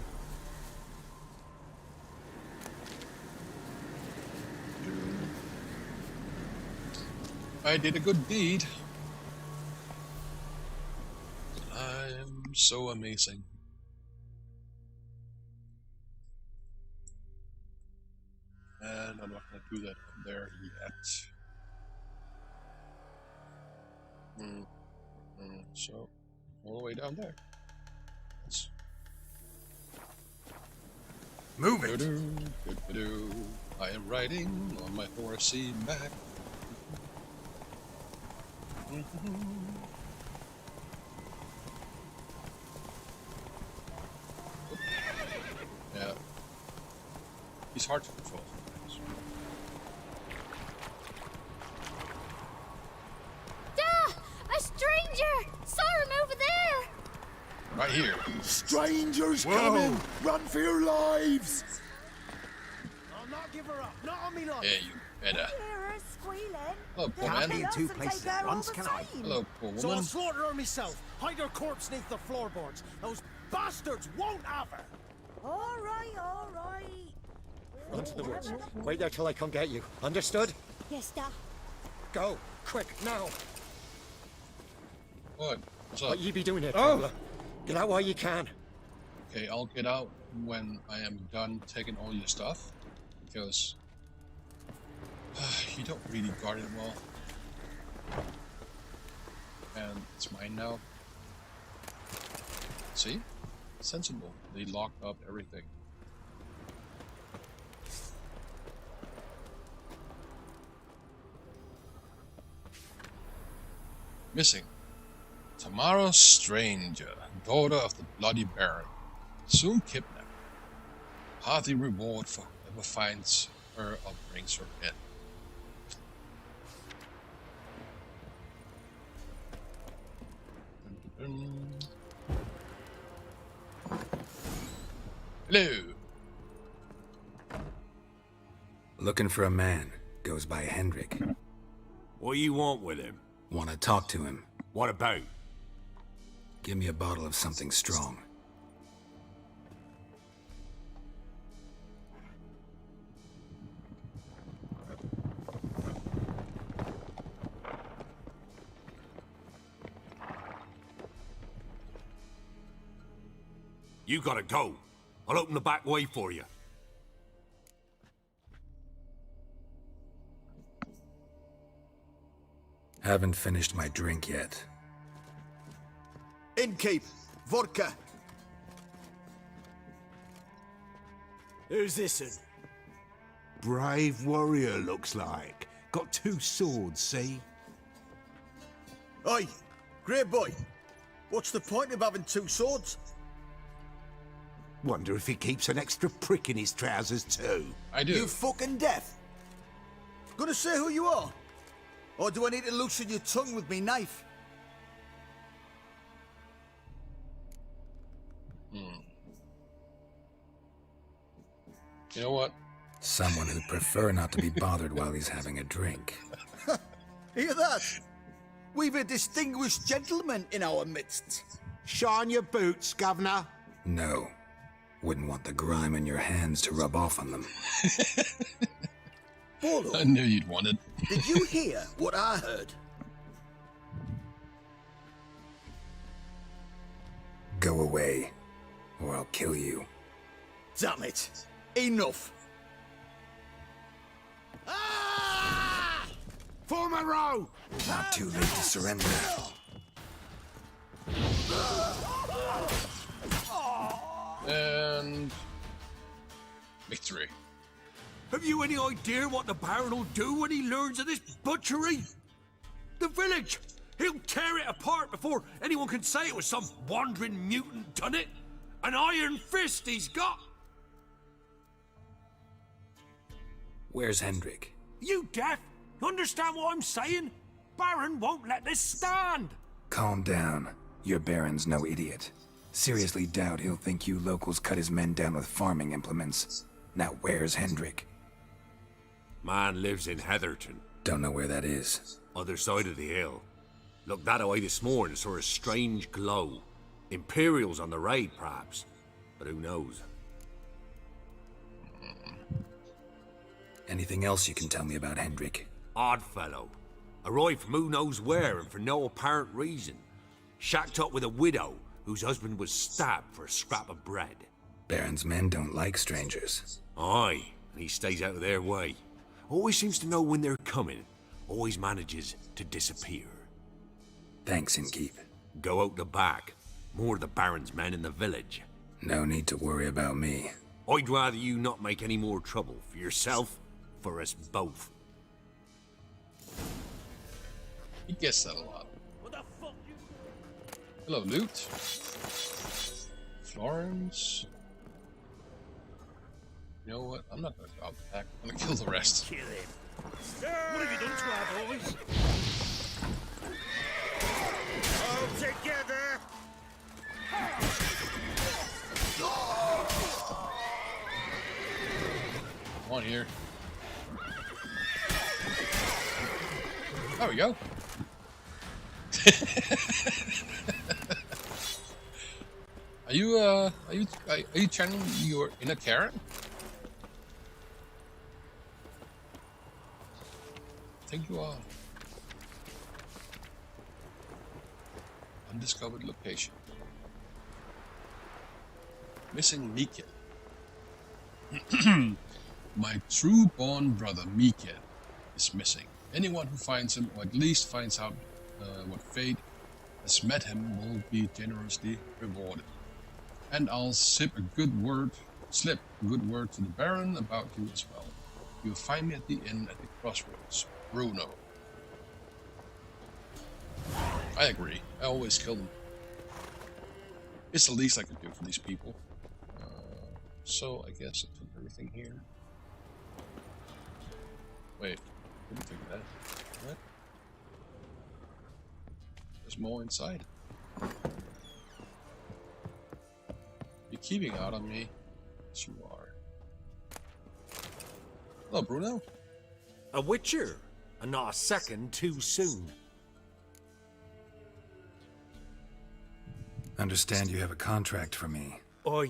Speaker 4: I did a good deed. I'm so amazing. And I'm not going to do that up there yet. So, all the way down there. Yes.
Speaker 7: Move it!
Speaker 4: I am riding on my horsey back. Yeah. He's hard to control.
Speaker 19: A stranger! Saw him over there!
Speaker 4: Right here.
Speaker 15: Strangers
Speaker 4: Whoa.
Speaker 15: coming! Run for your lives!
Speaker 10: I'll not give her up. Not on me life.
Speaker 4: Yeah, you better.
Speaker 19: Hear her squealing.
Speaker 4: Hello, poor
Speaker 20: Can't
Speaker 4: man.
Speaker 20: be in two places at once, can I?
Speaker 4: Hello, poor
Speaker 10: So I'll
Speaker 4: woman.
Speaker 10: slaughter her myself. Hide her corpse neath the floorboards. Those bastards won't have her.
Speaker 19: All right, all right.
Speaker 1: Run to the woods. Wait there till I come get you. Understood?
Speaker 19: Yes, Dad.
Speaker 1: Go. Quick, now.
Speaker 4: What? What's up?
Speaker 1: What you be doing here, traveler? Get out while you can.
Speaker 4: Okay, I'll get out when I am done taking all your stuff. Because you don't really guard it well. And it's mine now. See? Sensible. They locked up everything. Missing. Tamara Stranger, daughter of the Bloody Baron. Soon kidnapped. Hearty reward for whoever finds her or brings her in. Hello.
Speaker 7: Looking for a man. Goes by Hendrik.
Speaker 9: What do you want with him?
Speaker 7: Want to talk to him.
Speaker 9: What about?
Speaker 7: Give me a bottle of something strong.
Speaker 9: You gotta go. I'll open the back way for you.
Speaker 7: Haven't finished my drink yet.
Speaker 5: Innkeep, vodka. Who's this in?
Speaker 12: Brave warrior, looks like. Got 2 swords, see?
Speaker 5: Oi, grey boy. What's the point of having 2 swords?
Speaker 12: Wonder if he keeps an extra prick in his trousers too.
Speaker 4: I do.
Speaker 5: You fucking deaf? Gonna say who you are? Or do I need to loosen your tongue with me knife?
Speaker 4: You know what?
Speaker 7: Someone who'd prefer not to be bothered while he's having a drink.
Speaker 5: Hear that? We've a distinguished gentleman in our midst.
Speaker 12: Shine your boots, governor.
Speaker 7: No. Wouldn't want the grime in your hands to rub off on them.
Speaker 5: Bolo,
Speaker 4: I knew you'd want it.
Speaker 5: did you hear what I heard?
Speaker 7: Go away, or I'll kill you.
Speaker 5: Damn it. Enough.
Speaker 12: Form a row!
Speaker 7: Not too late to surrender.
Speaker 4: And victory.
Speaker 9: Have you any idea what the Baron will do when he learns of this butchery? The village! He'll tear it apart before anyone can say it was some wandering mutant done it. An iron fist he's got!
Speaker 7: Where's Hendrik?
Speaker 9: You deaf? Understand what I'm saying? Baron won't let this stand!
Speaker 7: Calm down. Your Baron's no idiot. Seriously doubt he'll think you locals cut his men down with farming implements. Now where's Hendrik?
Speaker 9: Man lives in Heatherton.
Speaker 7: Don't know where that is.
Speaker 9: Other side of the hill. Looked that away this morning, saw a strange glow. Imperials on the raid, perhaps. But who knows?
Speaker 7: Anything else you can tell me about Hendrik?
Speaker 9: Odd fellow. Arrived from who knows where and for no apparent reason. Shacked up with a widow whose husband was stabbed for a scrap of bread.
Speaker 7: Baron's men don't like strangers.
Speaker 9: Aye, and he stays out of their way. Always seems to know when they're coming. Always manages to disappear.
Speaker 7: Thanks, Innkeep.
Speaker 9: Go out the back. More of the Baron's men in the village.
Speaker 7: No need to worry about me.
Speaker 9: I'd rather you not make any more trouble for yourself, for us both.
Speaker 4: He gets that a lot. Hello, loot. Florence. You know what? I'm not gonna go out back. I'm gonna kill the rest.
Speaker 11: Kill him. What have you done to our boys? All together!
Speaker 4: Come on here. There we go. Are you channeling your inner Karen? I think you are. Undiscovered location. Missing Miket. My true-born brother Miket is missing. Anyone who finds him, or at least finds out what fate has met him, will be generously rewarded. And I'll slip a good word to the Baron about you as well. You'll find me at the inn at the crossroads, Bruno. I agree. I always kill them. It's the least I could do for these people. So I guess I took everything here. Wait, let me take that. What? There's more inside. You're keeping out on me. Yes, you are. Hello, Bruno.
Speaker 9: A witcher, and not a second too soon.
Speaker 7: Understand you have a contract for me.
Speaker 9: Oi,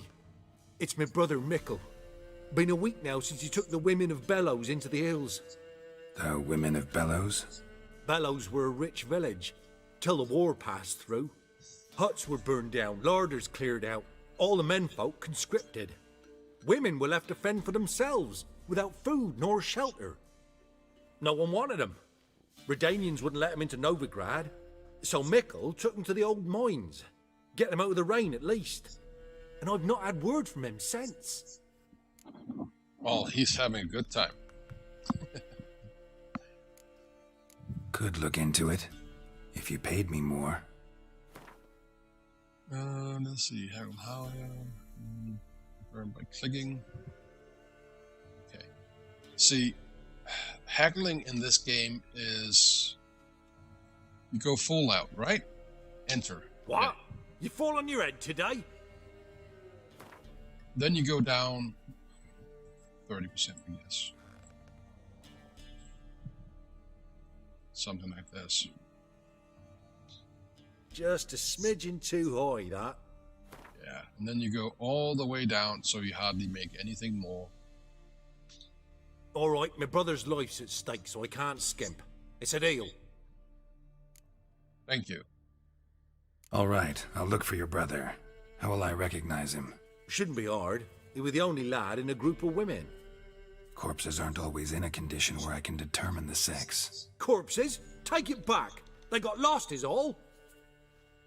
Speaker 9: it's my brother Mickle. Been a week now since he took the women of Bellows into the hills.
Speaker 7: The women of Bellows?
Speaker 9: Bellows were a rich village, till the war passed through. Huts were burned down, larders cleared out, all the menfolk conscripted. Women were left to fend for themselves, without food nor shelter. No one wanted them. Redanians wouldn't let them into Novigrad, so Mickle took them to the old mines. Get them out of the rain at least. And I've not had word from him since.
Speaker 4: Well, he's having a good time.
Speaker 7: Could look into it, if you paid me more.
Speaker 4: Let's see. Harold Howard. Confirmed by clicking. Okay. See, haggling in this game is you go full out, right? Enter.
Speaker 9: What?
Speaker 4: Yeah.
Speaker 9: You fall on your head today?
Speaker 4: Then you go down 30%, I guess. Something like this.
Speaker 9: Just a smidgen too high, that.
Speaker 4: Yeah, and then you go all the way down so you hardly make anything more.
Speaker 9: Alright, my brother's life's at stake, so I can't skimp. It's a deal.
Speaker 4: Thank you.
Speaker 7: All right, I'll look for your brother. How will I recognize him?
Speaker 9: Shouldn't be hard. He was the only lad in a group of women.
Speaker 7: Corpses aren't always in a condition where I can determine the sex.
Speaker 9: Corpses? Take it back. They got lost is all.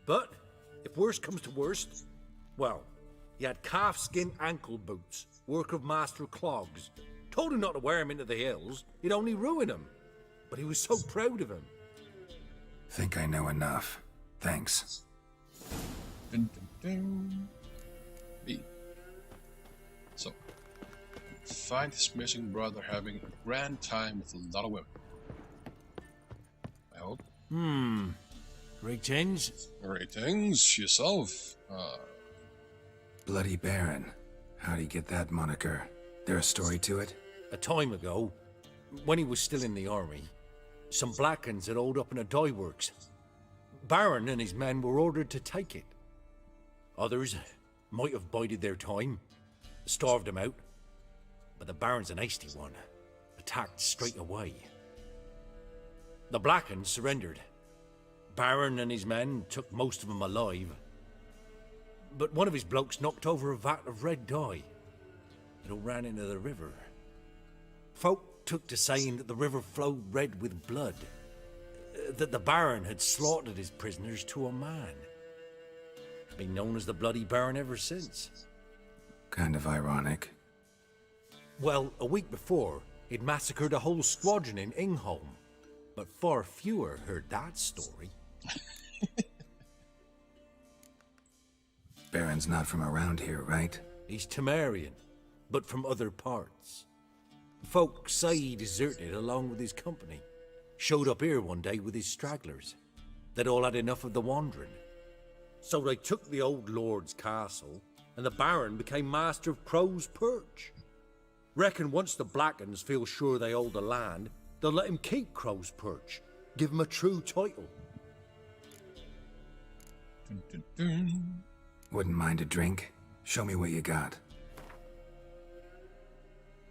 Speaker 9: But, if worst comes to worst, well, he had calfskin ankle boots, work of Master Clogs. Told him not to wear him into the hills, he'd only ruin him. But he was so proud of him.
Speaker 7: Think I know enough. Thanks.
Speaker 4: Dun, dun, dun. B. So, find his missing brother having a grand time with a lot of women. I hope.
Speaker 9: Greetings.
Speaker 4: Greetings, yourself.
Speaker 7: Bloody Baron. How'd he get that moniker? There a story to it?
Speaker 9: A time ago, when he was still in the army, some Blackens had holed up in a dye works. Baron and his men were ordered to take it. Others might have bided their time, starved him out. But the Baron's an hasty one, attacked straight away. The Blackens surrendered. Baron and his men took most of them alive. But one of his blokes knocked over a vat of red dye. It all ran into the river. Folk took to saying that the river flowed red with blood. That the Baron had slaughtered his prisoners to a man. Been known as the Bloody Baron ever since.
Speaker 7: Kind of ironic.
Speaker 9: Well, a week before, he'd massacred a whole squadron in Ingholm. But far fewer heard that story.
Speaker 7: Baron's not from around here, right?
Speaker 9: He's Temerian, but from other parts. Folk say he deserted along with his company. Showed up here one day with his stragglers. They'd all had enough of the wandering. So they took the old lord's castle, and the Baron became master of Crow's Perch. Reckon once the Blackens feel sure they hold the land, they'll let him keep Crow's Perch, give him a true title.
Speaker 4: Dun, dun, dun.
Speaker 7: Wouldn't mind a drink? Show me what you got.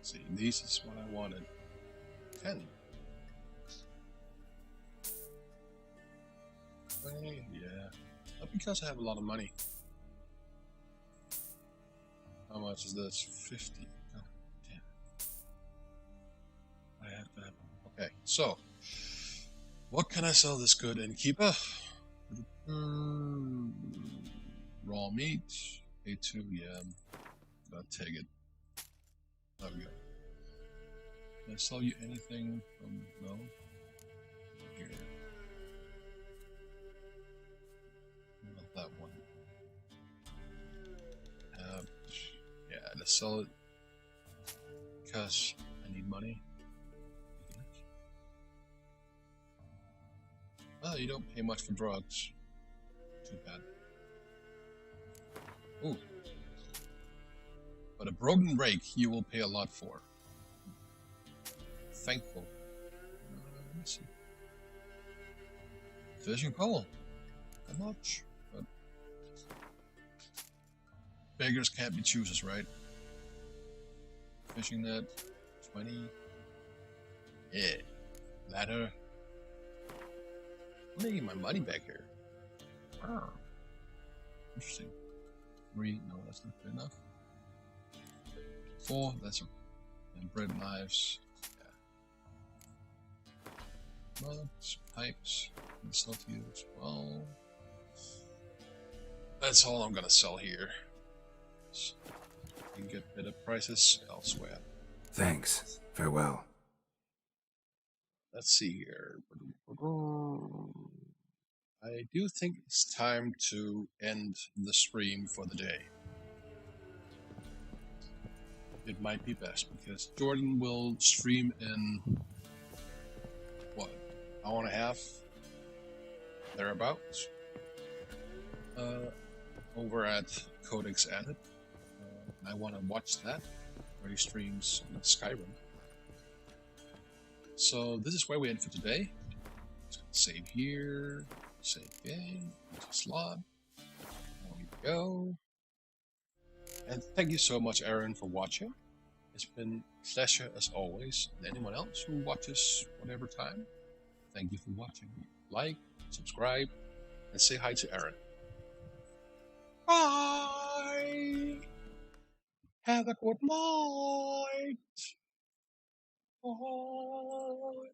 Speaker 4: See, this is what I wanted. 10. 20, yeah. Not because I have a lot of money. How much is this? 50. Oh, damn. I have to have. Okay, so what can I sell this good innkeeper? Raw meat. A2, yeah. I'll take it. There we go. Can I sell you anything from no? Here. Not that one. Yeah, let's sell it because I need money. Well, you don't pay much for drugs. Too bad. Ooh. But a broken rake you will pay a lot for. Thankful. Let me see. Fishing pole. How much? But beggars can't be choosers, right? Fishing net. 20. Yeah. Ladder. I'm making my money back here. Wow. Interesting. 3. No, that's not good enough. 4. That's okay. And bread knives. Yeah. Mugs, pipes, and stuff here as well. That's all I'm gonna sell here. So you can get better prices elsewhere.
Speaker 7: Thanks. Farewell.
Speaker 4: Let's see here. I do think it's time to end the stream for the day. It might be best because Jordan will stream in what, hour and a half, thereabouts, over at Codex Added. I want to watch that where he streams Skyrim. So this is where we end for today. Save here, save game, slot. There we go. And thank you so much, Erin, for watching. It's been a pleasure as always. And anyone else who watches whatever time, thank you for watching. Like, subscribe, and say hi to Erin. Bye! Have a good night! Bye!